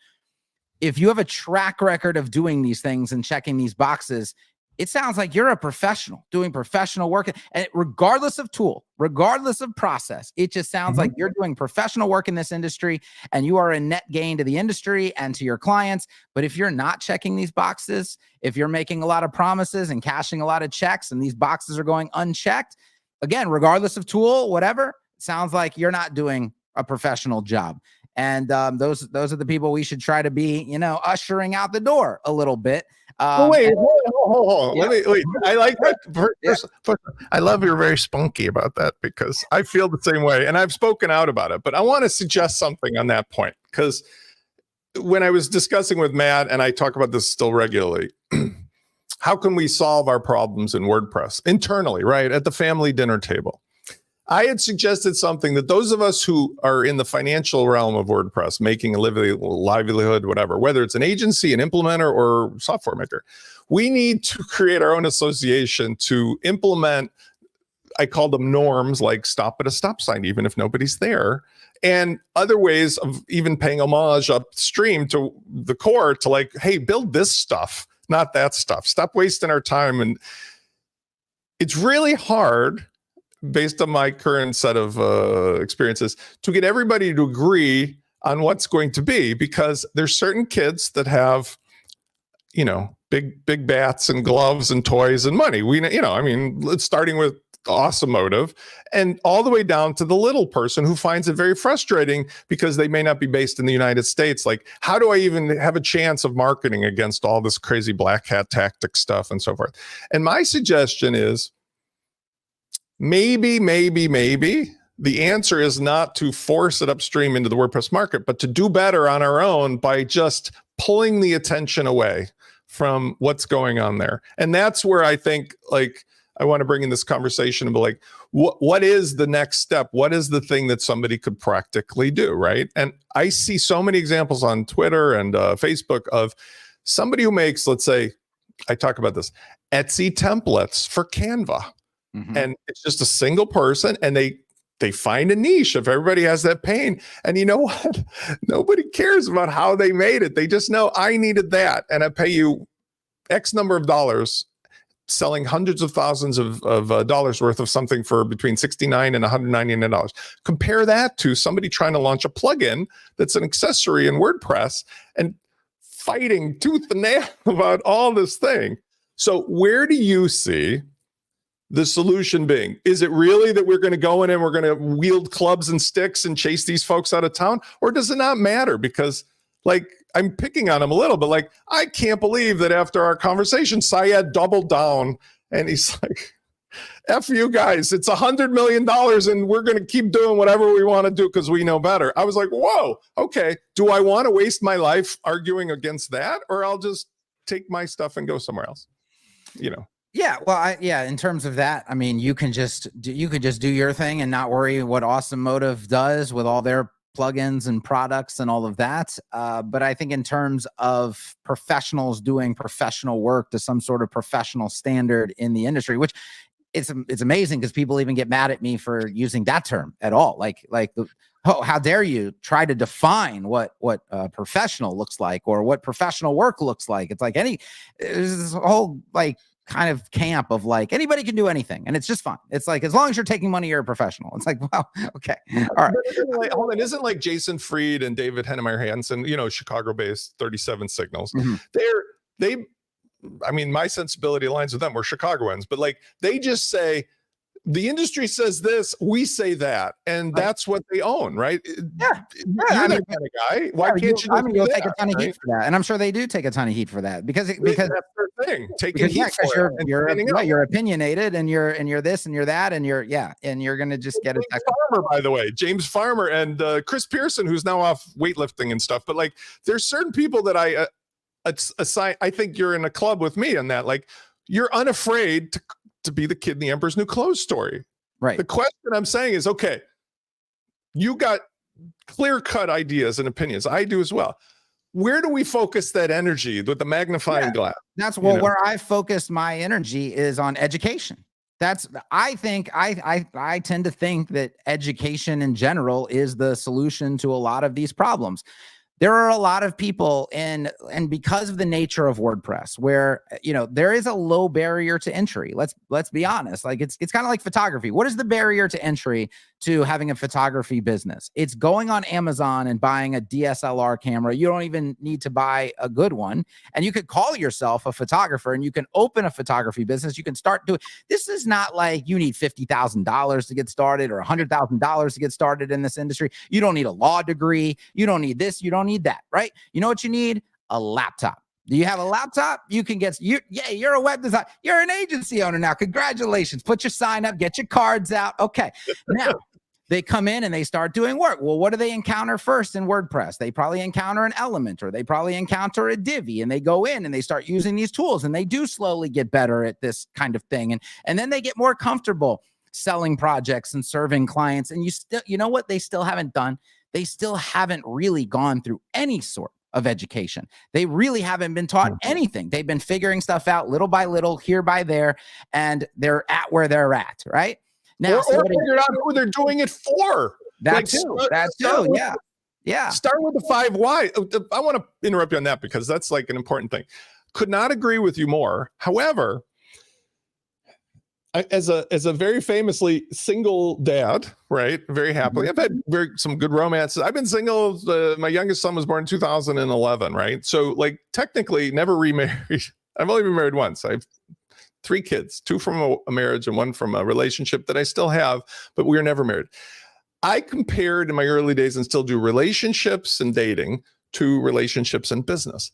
If you have a track record of doing these things and checking these boxes, it sounds like you're a professional doing professional work, and regardless of tool, regardless of process, it just sounds like you're doing professional work in this industry and you are a net gain to the industry and to your clients. But if you're not checking these boxes, if you're making a lot of promises and cashing a lot of checks and these boxes are going unchecked, again, regardless of tool, whatever, it sounds like you're not doing a professional job. And those are the people we should try to be, ushering out the door a little bit. Wait. Wait. I like that. I love you're very spunky about that because I feel the same way and I've spoken out about it. But I want to suggest something on that point because when I was discussing with Matt, and I talk about this still regularly, how can we solve our problems in WordPress internally, right? At the family dinner table. I had suggested something that those of us who are in the financial realm of WordPress, making a livelihood, whatever, whether it's an agency, an implementer, or software maker, we need to create our own association to implement, I call them norms, like stop at a stop sign, even if nobody's there, and other ways of even paying homage upstream to the core to like, hey, build this stuff, not that stuff. Stop wasting our time. And it's really hard, based on my current set of experiences, to get everybody to agree on what's going to be, because there's certain kids that have, big bats and gloves and toys and money. It's starting with automotive and all the way down to the little person who finds it very frustrating because they may not be based in the United States. Like, how do I even have a chance of marketing against all this crazy black hat tactic stuff and so forth? And my suggestion is maybe the answer is not to force it upstream into the WordPress market, but to do better on our own by just pulling the attention away from what's going on there. And that's where I think, like, I want to bring in this conversation and be like, what is the next step? What is the thing that somebody could practically do, right? And I see so many examples on Twitter and Facebook of somebody who makes, let's say, I talk about this, Etsy templates for Canva. Mm-hmm. And it's just a single person, and they find a niche if everybody has that pain. And you know what? Nobody cares about how they made it. They just know, I needed that, and I pay you X number of dollars, selling hundreds of thousands of dollars worth of something for between $69 and $199. Compare that to somebody trying to launch a plugin that's an accessory in WordPress and fighting tooth and nail about all this thing. So where do you see the solution being? Is it really that we're going to go in and we're going to wield clubs and sticks and chase these folks out of town? Or does it not matter? Because, like, I'm picking on him a little, but like, I can't believe that after our conversation, Syed doubled down and he's like, F you guys, it's $100 million and we're going to keep doing whatever we want to do because we know better. I was like, whoa, okay. Do I want to waste my life arguing against that? Or I'll just take my stuff and go somewhere else, Yeah, well, in terms of that, I mean, you can just do your thing and not worry what Awesome Motive does with all their plugins and products and all of that. But I think in terms of professionals doing professional work to some sort of professional standard in the industry, which it's amazing because people even get mad at me for using that term at all. Oh, how dare you try to define what professional looks like or what professional work looks like? It's like there's this whole kind of camp of like anybody can do anything and it's just fun. It's like, as long as you're taking money, you're a professional. It's like, well, okay, all right. Isn't like Jason Fried and David Hennemeyer Hansen, Chicago-based 37 Signals. Mm-hmm. I mean, my sensibility aligns with them. We're Chicagoans, but like they just say, the industry says this, we say that, and that's what they own, right? Yeah. You're that kind of guy. Why can't you? You'll take a ton of heat for that, and I'm sure they do take a ton of heat for that because that's their thing. Taking heat for you're opinionated, and you're this and you're that, and you're going to just get James Farmer, by the way, James Farmer and Chris Pearson, who's now off weightlifting and stuff. But like, there's certain people that I assign. I think you're in a club with me on that. Like, you're unafraid to be the kid in the Emperor's New Clothes story. Right. The question I'm saying is, okay, you got clear-cut ideas and opinions. I do as well. Where do we focus that energy with the magnifying glass? That's where I focus my energy is on education. I tend to think that education in general is the solution to a lot of these problems. There are a lot of people and because of the nature of WordPress, where there is a low barrier to entry. Let's be honest. Like it's kind of like photography. What is the barrier to entry to having a photography business? It's going on Amazon and buying a DSLR camera. You don't even need to buy a good one, and you could call yourself a photographer and you can open a photography business. You can start doing. This is not like you need $50,000 to get started or $100,000 to get started in this industry. You don't need a law degree. You don't need this. You don't need that, right? You know what you need? A laptop. Do you have a laptop? You can get you're a web designer. You're an agency owner now. Congratulations. Put your sign up, get your cards out. Okay. Now they come in and they start doing work. Well, what do they encounter first in WordPress? They probably encounter an element, or they probably encounter a Divi, and they go in and they start using these tools, and they do slowly get better at this kind of thing. And then they get more comfortable selling projects and serving clients. And you know what they still haven't done? They still haven't really gone through any sort of education. They really haven't been taught anything. They've been figuring stuff out little by little, here by there, and they're at where they're at right now. Or figured out who they're doing it for. That's too. Yeah. Start with the 5 why. I want to interrupt you on that because that's like an important thing. Could not agree with you more. However, as a very famously single dad, right? Very happily. I've had some good romances. I've been single. My youngest son was born in 2011, right? So like technically never remarried. I've only been married once. I have 3 kids, 2 from a marriage and 1 from a relationship that I still have, but we were never married. I compared in my early days and still do relationships and dating to relationships and business.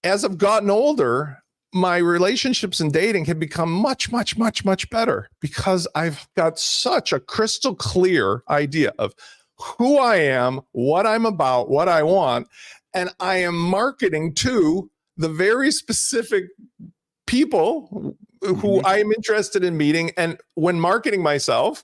As I've gotten older, my relationships and dating have become much, much, much, much better because I've got such a crystal clear idea of who I am, what I'm about, what I want, and I am marketing to the very specific people who I am interested in meeting. And when marketing myself,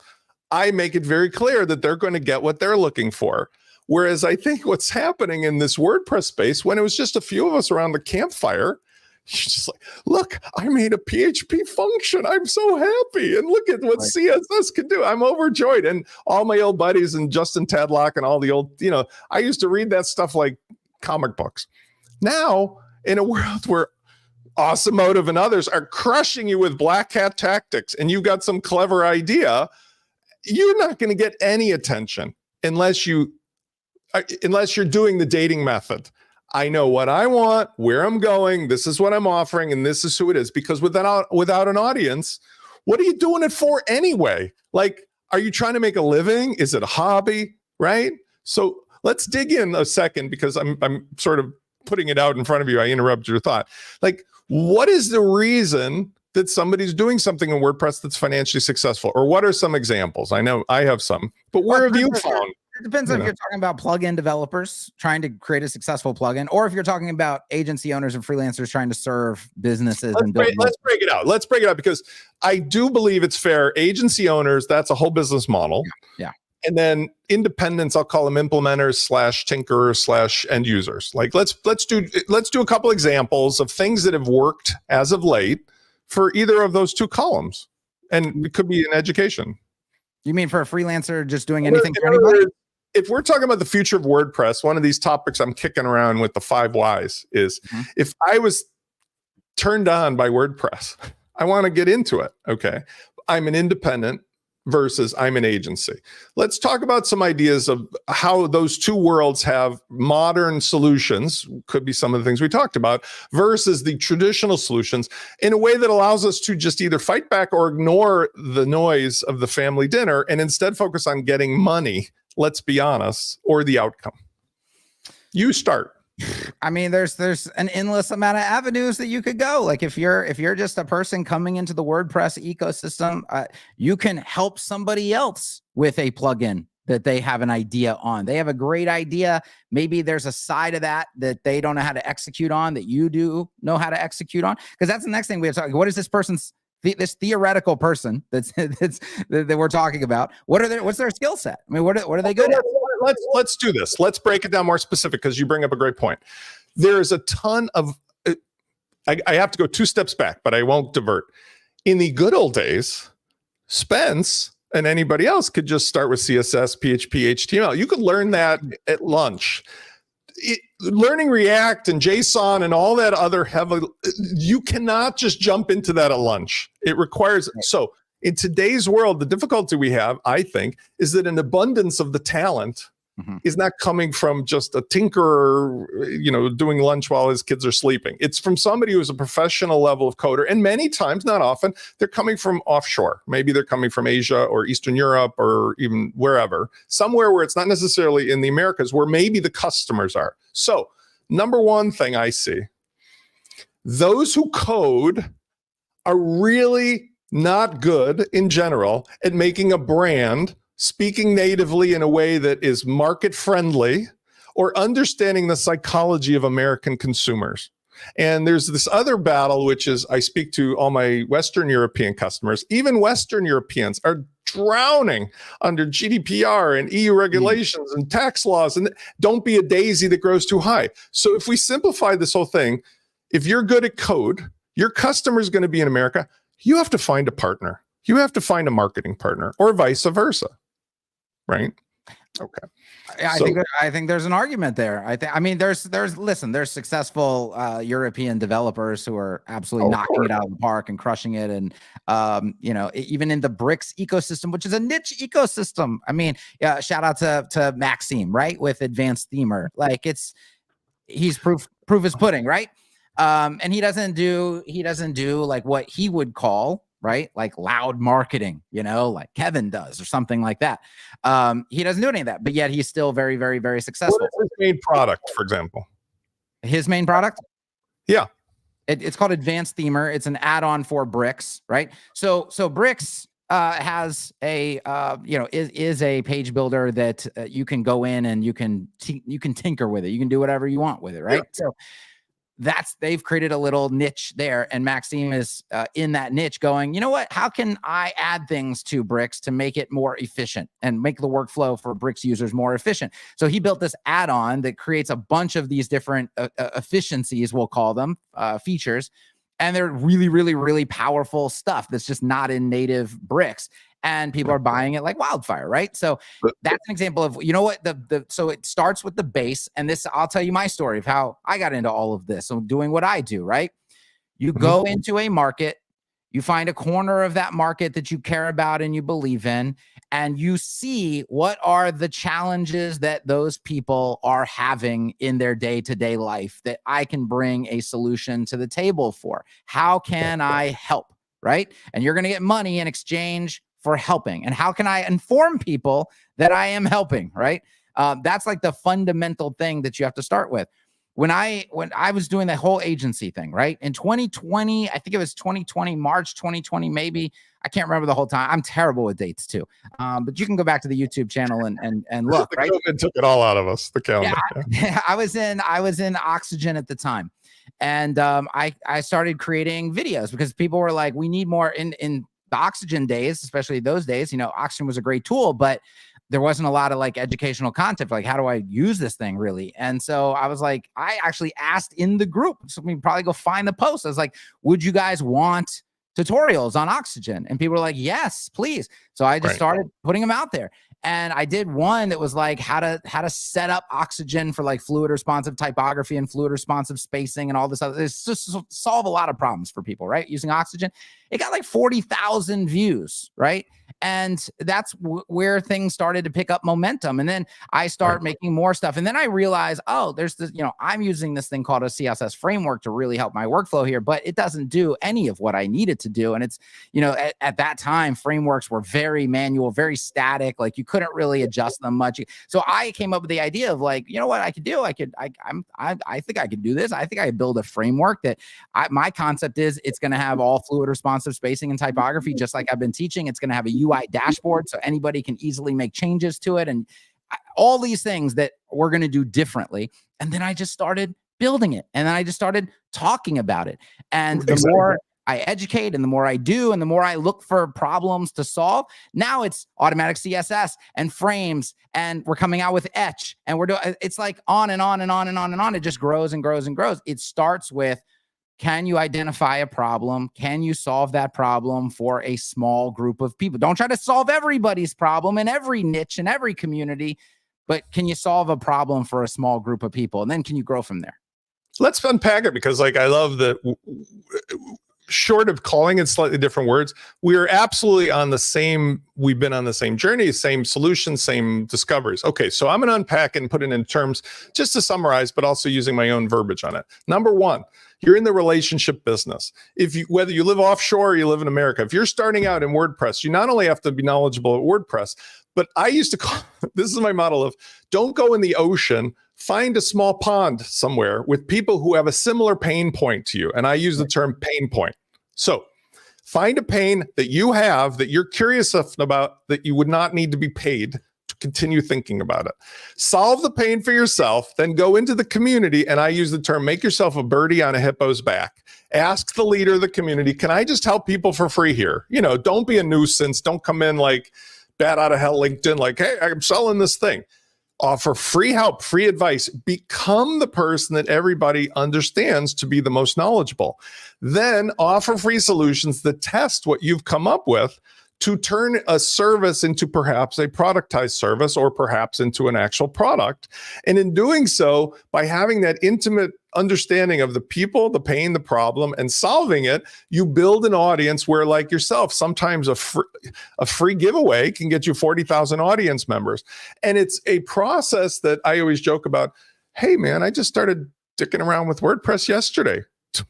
I make it very clear that they're going to get what they're looking for. Whereas I think what's happening in this WordPress space, when it was just a few of us around the campfire, you're just like, look, I made a PHP function. I'm so happy. And look at what CSS can do. I'm overjoyed. And all my old buddies and Justin Tadlock and all the old, I used to read that stuff like comic books. Now, in a world where Automotive and others are crushing you with black hat tactics and you've got some clever idea, you're not going to get any attention unless you're doing the dating method. I know what I want, where I'm going, this is what I'm offering, and this is who it is. Because without an audience, what are you doing it for anyway? Like, are you trying to make a living? Is it a hobby? Right? So let's dig in a second because I'm sort of putting it out in front of you. I interrupted your thought. Like, what is the reason that somebody's doing something in WordPress that's financially successful? Or what are some examples? I know I have some, but where have you found? It depends if you're talking about plugin developers trying to create a successful plugin, or if you're talking about agency owners and freelancers trying to serve businesses. Let's break it out. Let's break it out because I do believe it's fair. Agency owners, that's a whole business model. Yeah. And then independents, I'll call them implementers / tinkerers / end users. Like let's do a couple examples of things that have worked as of late for either of those 2 columns. And it could be in education. You mean for a freelancer just doing anything for anybody? If we're talking about the future of WordPress, one of these topics I'm kicking around with the 5 whys is if I was turned on by WordPress, I want to get into it. Okay. I'm an independent versus I'm an agency. Let's talk about some ideas of how those 2 worlds have modern solutions, could be some of the things we talked about, versus the traditional solutions in a way that allows us to just either fight back or ignore the noise of the family dinner and instead focus on getting money, let's be honest, or the outcome. You start. I mean, there's an endless amount of avenues that you could go. Like if you're just a person coming into the WordPress ecosystem, you can help somebody else with a plugin that they have an idea on. They have a great idea. Maybe there's a side of that they don't know how to execute on that you do know how to execute on. Because that's the next thing we have to talk. What is this person's this theoretical person that we're talking about? What's their skill set? I mean, what are they good at? Let's do this. Let's break it down more specific because you bring up a great point. There is a ton of, I have to go 2 steps back, but I won't divert. In the good old days, Spence and anybody else could just start with CSS, PHP, HTML. You could learn that at lunch. Learning React and JSON and all that other heavy, you cannot just jump into that at lunch. It requires, so in today's world, the difficulty we have, I think, is that an abundance of the talent is not coming from just a tinkerer, doing lunch while his kids are sleeping. It's from somebody who's a professional level of coder. And many times, not often, they're coming from offshore. Maybe they're coming from Asia or Eastern Europe or even wherever, somewhere where it's not necessarily in the Americas, where maybe the customers are. So, number one thing I see, those who code are really not good in general at making a brand, speaking natively in a way that is market friendly, or understanding the psychology of American consumers. And there's this other battle, which is I speak to all my Western European customers. Even Western Europeans are drowning under GDPR and EU regulations and tax laws, and don't be a daisy that grows too high. So if we simplify this whole thing, if you're good at code, your customer is going to be in America. You have to find a partner. You have to find a marketing partner, or vice versa, right? Okay. I think there's an argument there. I mean, there's successful European developers who are absolutely knocking it out of the park and crushing it. And, even in the bricks ecosystem, which is a niche ecosystem. I mean, shout out to Maxime, right? With Advanced Themer. Like he's proof is pudding, right? And he doesn't do like what he would call, right, like loud marketing, like Kevin does or something like that. He doesn't do any of that, but yet he's still very, very, very successful. What is his main product, for example? His main product? Yeah. It's called Advanced Themer. It's an add-on for bricks, right? So bricks has a is a page builder that you can go in and you can tinker with it. You can do whatever you want with it, right? Yeah. So they've created a little niche there, and Maxime is in that niche going, you know what, how can I add things to bricks to make it more efficient and make the workflow for bricks users more efficient? So he built this add-on that creates a bunch of these different efficiencies, we'll call them features, and they're really, really, really powerful stuff that's just not in native bricks. And people are buying it like wildfire, right? So that's an example of, so it starts with the base. And this, I'll tell you my story of how I got into all of this. So doing what I do, right? You go into a market, you find a corner of that market that you care about and you believe in, and you see what are the challenges that those people are having in their day-to-day life that I can bring a solution to the table for. How can I help, right? And you're going to get money in exchange for helping. And how can I inform people that I am helping, right? That's like the fundamental thing that you have to start with. When I was doing the whole agency thing, right? In 2020, I think it was 2020, March 2020, maybe. I can't remember the whole time. I'm terrible with dates too. But you can go back to the YouTube channel and look, right? COVID took it all out of us, the calendar. Yeah. I was in Oxygen at the time. And I started creating videos because people were like, we need more in the Oxygen days, especially those days. Oxygen was a great tool, but there wasn't a lot of like educational content, like how do I use this thing really? And so I was like, I actually asked in the group, so we can probably go find the post. I was like, would you guys want tutorials on Oxygen? And people were like, yes, please. So I just started putting them out there. And I did one that was like how to set up Oxygen for like fluid responsive typography and fluid responsive spacing and all this other. It's just solve a lot of problems for people, right? Using Oxygen. It got like 40,000 views, right? And that's where things started to pick up momentum. And then I start making more stuff. And then I realized, oh, there's this, I'm using this thing called a CSS framework to really help my workflow here, but it doesn't do any of what I needed to do. And it's, at that time, frameworks were very manual, very static. Like you couldn't really adjust them much. So I came up with the idea of like, you know what I could do? I think I could do this. I think I could build a framework that my concept is it's going to have all fluid responsive spacing and typography, just like I've been teaching. It's going to have a UI dashboard so anybody can easily make changes to it. And all these things that we're going to do differently. And then I just started building it. And then I just started talking about it. And the more I educate and the more I do, and the more I look for problems to solve, now it's automatic CSS and frames, and we're coming out with Etch, and we're doing, it's like on and on and on and on and on. It just grows and grows and grows. It starts with, can you identify a problem? Can you solve that problem for a small group of people? Don't try to solve everybody's problem in every niche in every community, but can you solve a problem for a small group of people? And then can you grow from there? Let's unpack it, because like I love that. Short of calling it slightly different words, we are absolutely on the same, we've been on the same journey, same solutions, same discoveries. Okay, so I'm going to unpack it and put it in terms just to summarize, but also using my own verbiage on it. Number one, you're in the relationship business. Whether you live offshore or you live in America, if you're starting out in WordPress, you not only have to be knowledgeable at WordPress, but I used to call, this is my model of, don't go in the ocean, find a small pond somewhere with people who have a similar pain point to you. And I use the term pain point. So find a pain that you have that you're curious about, that you would not need to be paid to continue thinking about it. Solve the pain for yourself, then go into the community. And I use the term, make yourself a birdie on a hippo's back. Ask the leader of the community, can I just help people for free here? Don't be a nuisance. Don't come in like bat out of hell LinkedIn, like, hey, I'm selling this thing. Offer free help, free advice. Become the person that everybody understands to be the most knowledgeable. Then offer free solutions that test what you've come up with to turn a service into perhaps a productized service or perhaps into an actual product. And in doing so, by having that intimate understanding of the people, the pain, the problem, and solving it, you build an audience where, like yourself, sometimes a free giveaway can get you 40,000 audience members. And it's a process that I always joke about. Hey, man, I just started dicking around with WordPress yesterday,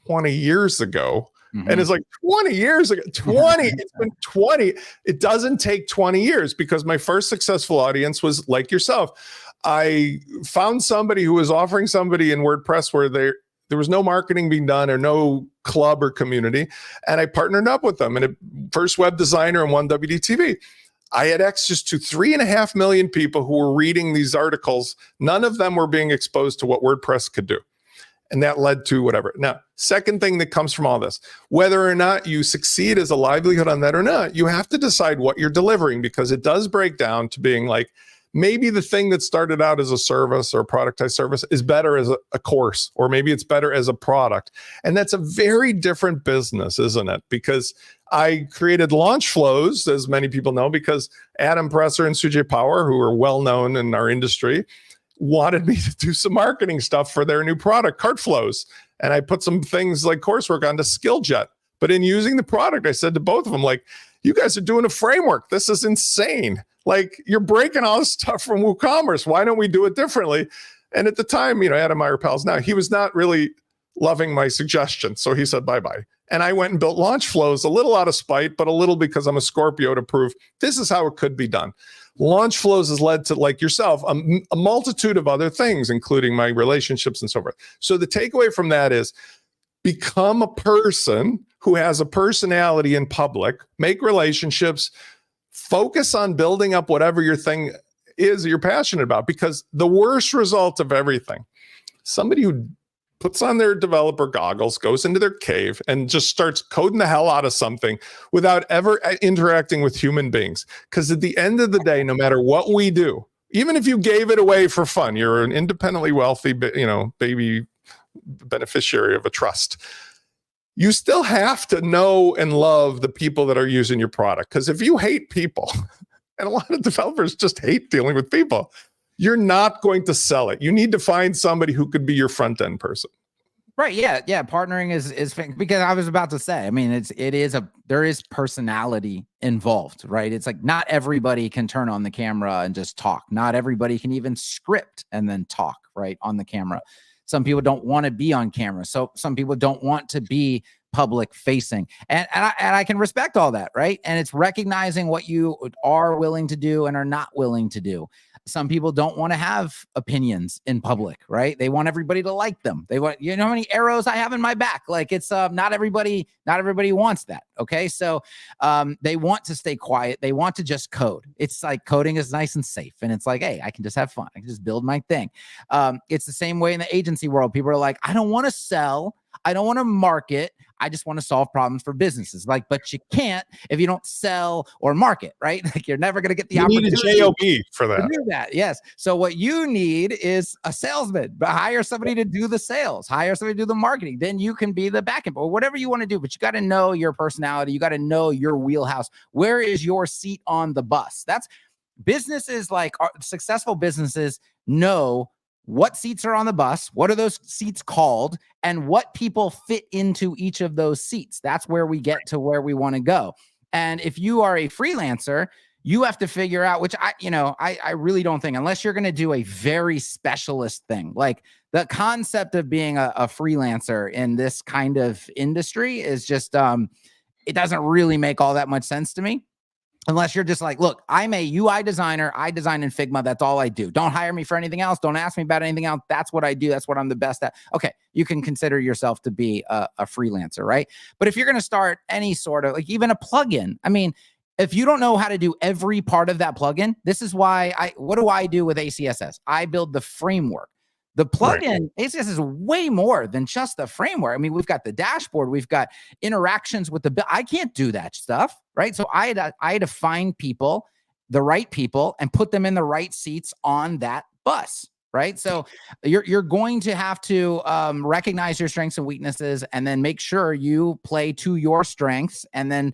20 years ago. And it's like 20 years ago, 20, it's been 20. It doesn't take 20 years because my first successful audience was like yourself. I found somebody who was offering somebody in WordPress where there was no marketing being done or no club or community. And I partnered up with them, and a first web designer and one WDTV. I had access to 3.5 million people who were reading these articles. None of them were being exposed to what WordPress could do. And that led to whatever. Now, second thing that comes from all this, whether or not you succeed as a livelihood on that or not, you have to decide what you're delivering, because it does break down to being like, maybe the thing that started out as a service or a productized service is better as a course, or maybe it's better as a product. And that's a very different business, isn't it? Because I created launch flows, as many people know, because Adam Presser and Sujay Power, who are well known in our industry, wanted me to do some marketing stuff for their new product, Cart Flows. And I put some things like coursework onto SkillJet. But in using the product, I said to both of them, like, you guys are doing a framework. This is insane. Like, you're breaking all this stuff from WooCommerce. Why don't we do it differently? And at the time, Adam Meyer pals now, he was not really loving my suggestion. So he said, bye-bye. And I went and built launch flows, a little out of spite, but a little because I'm a Scorpio, to prove this is how it could be done. Launch flows has led to, like yourself, a multitude of other things, including my relationships and so forth. So the takeaway from that is, become a person who has a personality in public, make relationships, focus on building up whatever your thing is that you're passionate about. Because the worst result of everything, somebody who puts on their developer goggles, goes into their cave, and just starts coding the hell out of something without ever interacting with human beings. Because at the end of the day, no matter what we do, even if you gave it away for fun, you're an independently wealthy, baby beneficiary of a trust, you still have to know and love the people that are using your product. Because if you hate people, and a lot of developers just hate dealing with people, you're not going to sell it. You need to find somebody who could be your front end person. Right. Yeah. Yeah. Partnering is because I was about to say, I mean, there is personality involved, right? It's like, not everybody can turn on the camera and just talk. Not everybody can even script and then talk right on the camera. Some people don't want to be on camera. So some people don't want to be public facing. And I can respect all that, right? And it's recognizing what you are willing to do and are not willing to do. Some people don't want to have opinions in public, right? They want everybody to like them. They want, how many arrows I have in my back? Like, it's not everybody wants that. Okay. So they want to stay quiet. They want to just code. It's like, coding is nice and safe. And it's like, hey, I can just have fun. I can just build my thing. It's the same way in the agency world. People are like, I don't want to sell. I don't want to market. I just want to solve problems for businesses. Like, but you can't if you don't sell or market, right? Like, you're never going to get the opportunity. You need a JOB for that. To do that, yes. So what you need is a salesman. But hire somebody to do the sales. Hire somebody to do the marketing. Then you can be the back end or whatever you want to do. But you got to know your personality. You got to know your wheelhouse. Where is your seat on the bus? That's businesses, like successful businesses, know what seats are on the bus, what are those seats called, and what people fit into each of those seats. That's where we get to where we want to go. And if you are a freelancer, you have to figure out, which I really don't think, unless you're going to do a very specialist thing, like the concept of being a freelancer in this kind of industry is just, it doesn't really make all that much sense to me. Unless you're just like, look, I'm a UI designer. I design in Figma. That's all I do. Don't hire me for anything else. Don't ask me about anything else. That's what I do. That's what I'm the best at. Okay, you can consider yourself to be a freelancer, right? But if you're going to start any sort of, like, even a plugin, I mean, if you don't know how to do every part of that plugin, this is why what do I do with ACSS? I build the framework. The plugin, right. ACSS is way more than just the framework. I mean, we've got the dashboard, we've got interactions with the, I can't do that stuff, right? So I had to find people, the right people, and put them in the right seats on that bus, right? So you're going to have to recognize your strengths and weaknesses, and then make sure you play to your strengths, and then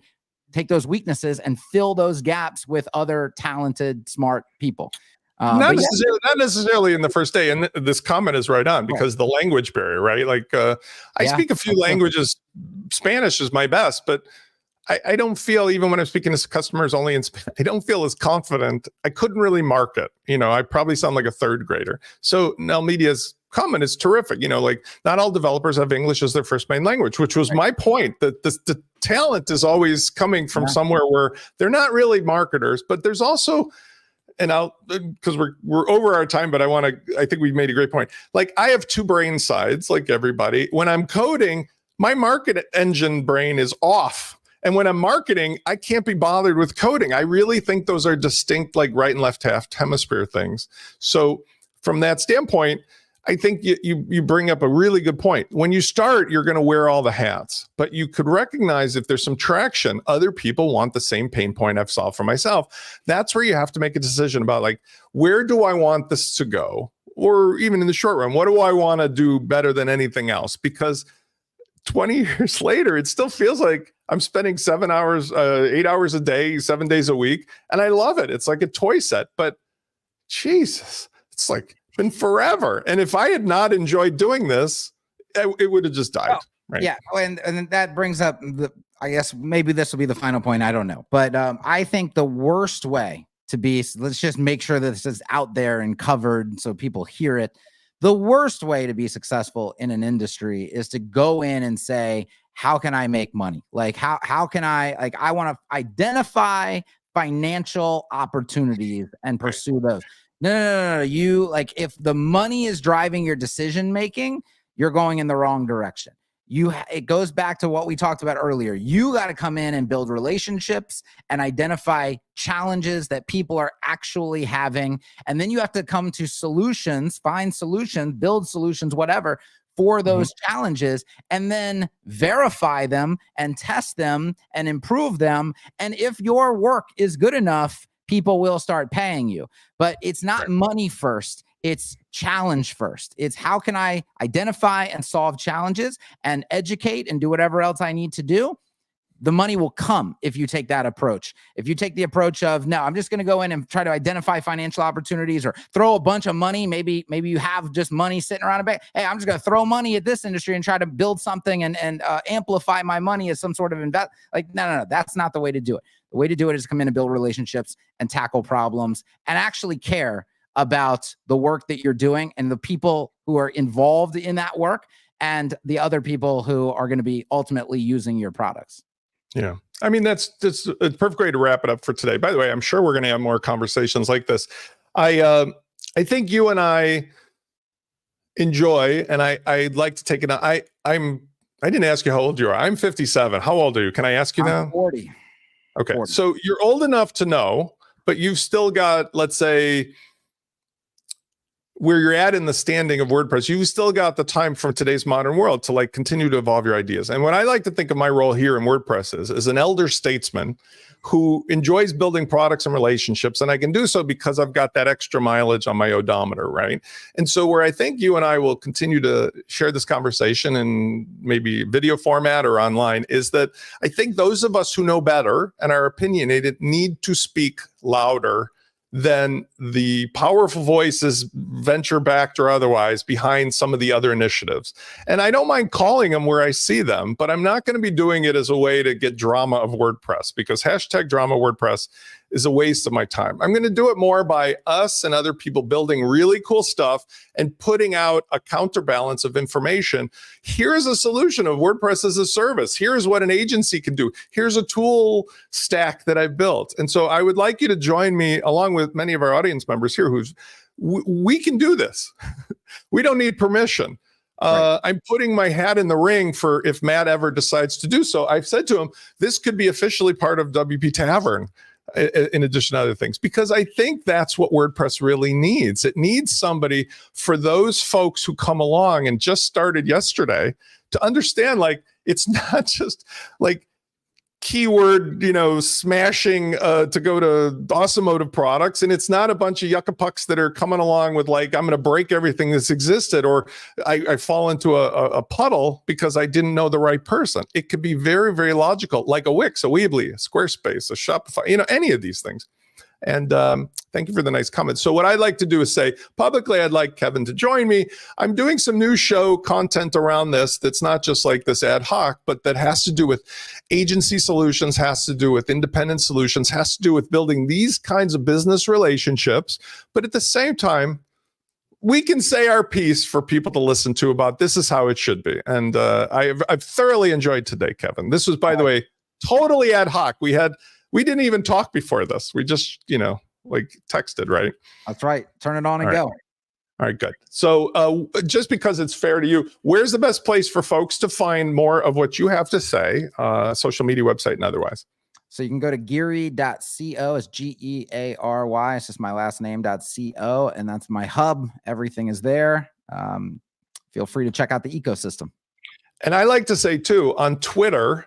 take those weaknesses and fill those gaps with other talented, smart people. Not necessarily in the first day. And this comment is right on, because the language barrier, right? Like I speak a few languages. Spanish is my best, but I don't feel, even when I'm speaking to customers only in Spanish, I don't feel as confident. I couldn't really market. I probably sound like a third grader. So Nelmedia's comment is terrific. Like, not all developers have English as their first main language, which was my point, that the talent is always coming from somewhere where they're not really marketers, but there's also, and because we're over our time, but I think we made a great point. Like, I have two brain sides, like everybody. When I'm coding, my market engine brain is off. And when I'm marketing, I can't be bothered with coding. I really think those are distinct, like right and left hemisphere things. So from that standpoint, I think you bring up a really good point. When you start, you're going to wear all the hats, but you could recognize if there's some traction, other people want the same pain point I've solved for myself. That's where you have to make a decision about, like, where do I want this to go? Or even in the short run, what do I want to do better than anything else? Because 20 years later, it still feels like I'm spending 8 hours a day, 7 days a week. And I love it. It's like a toy set, but Jesus, it's like been forever. And if I had not enjoyed doing this, it would have just died. Oh, right. Yeah. And that brings up I guess maybe this will be the final point. I don't know. But I think the worst way to be, let's just make sure that this is out there and covered so people hear it. The worst way to be successful in an industry is to go in and say, how can I make money? Like, how can I want to identify financial opportunities and pursue those. No. You, like, if the money is driving your decision making, you're going in the wrong direction. It goes back to what we talked about earlier. You got to come in and build relationships and identify challenges that people are actually having. And then you have to come to solutions, find solutions, build solutions, whatever, for those challenges, and then verify them and test them and improve them. And if your work is good enough, people will start paying you. But it's not money first. It's challenge first. It's how can I identify and solve challenges and educate and do whatever else I need to do. The money will come if you take that approach. If you take the approach of, no, I'm just going to go in and try to identify financial opportunities or throw a bunch of money. Maybe you have just money sitting around a bank. Hey, I'm just going to throw money at this industry and try to build something and amplify my money as some sort of invest. Like, no, that's not the way to do it. The way to do it is come in and build relationships and tackle problems and actually care about the work that you're doing and the people who are involved in that work and the other people who are going to be ultimately using your products. Yeah. I mean, that's a perfect way to wrap it up for today. By the way, I'm sure we're going to have more conversations like this. I think you and I enjoy, and I'd like to take it. I didn't ask you how old you are. I'm 57. How old are you? Can I ask you now? I'm 40. Okay. 40. So you're old enough to know, but you've still got, let's say, where you're at in the standing of WordPress, you've still got the time from today's modern world to like continue to evolve your ideas. And what I like to think of my role here in WordPress is an elder statesman who enjoys building products and relationships. And I can do so because I've got that extra mileage on my odometer, right? And so where I think you and I will continue to share this conversation in maybe video format or online is that I think those of us who know better and are opinionated need to speak louder than the powerful voices, venture-backed or otherwise, behind some of the other initiatives. And I don't mind calling them where I see them, but I'm not going to be doing it as a way to get drama of WordPress, because hashtag drama WordPress is a waste of my time. I'm going to do it more by us and other people building really cool stuff and putting out a counterbalance of information. Here's a solution of WordPress as a service. Here's what an agency can do. Here's a tool stack that I've built. And so I would like you to join me, along with many of our audience members here, we can do this. We don't need permission. I'm putting my hat in the ring for if Matt ever decides to do so. I've said to him, this could be officially part of WP Tavern, in addition to other things, because I think that's what WordPress really needs. It needs somebody for those folks who come along and just started yesterday to understand, like, it's not just like keyword, smashing to go to automotive products. And it's not a bunch of yucca-pucks that are coming along with like, I'm going to break everything that's existed, or I fall into a puddle because I didn't know the right person. It could be very, very logical, like a Wix, a Weebly, a Squarespace, a Shopify, any of these things. And thank you for the nice comments. So what I'd like to do is say publicly, I'd like Kevin to join me. I'm doing some new show content around this that's not just like this ad hoc, but that has to do with agency solutions, has to do with independent solutions, has to do with building these kinds of business relationships. But at the same time, we can say our piece for people to listen to about this is how it should be. And I've thoroughly enjoyed today, Kevin. This was, by the way, totally ad hoc. We didn't even talk before this. We just, like texted, right? That's right. Turn it on and go. All right, good. So just because it's fair to you, where's the best place for folks to find more of what you have to say, social media, website, and otherwise? So you can go to geary.co. It's Geary. It's just my last name.co. And that's my hub. Everything is there. Feel free to check out the ecosystem. And I like to say too, on Twitter,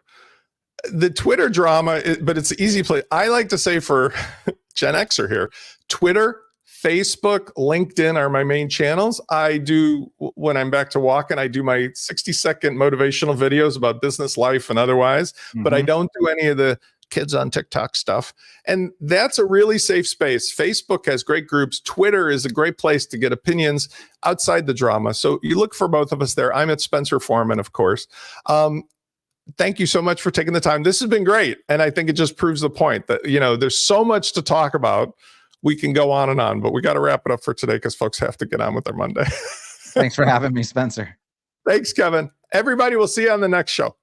the Twitter drama, but it's the easy play. I like to say for Gen Xer here, Twitter, Facebook, LinkedIn are my main channels. I do, when I'm back to walking, I do my 60-second motivational videos about business, life, and otherwise, but I don't do any of the kids on TikTok stuff. And that's a really safe space. Facebook has great groups. Twitter is a great place to get opinions outside the drama. So you look for both of us there. I'm at Spencer Forman, of course. Thank you so much for taking the time. This has been great. And I think it just proves the point that, there's so much to talk about. We can go on and on, but we got to wrap it up for today because folks have to get on with their Monday. Thanks for having me, Spencer. Thanks, Kevin. Everybody, we'll see you on the next show.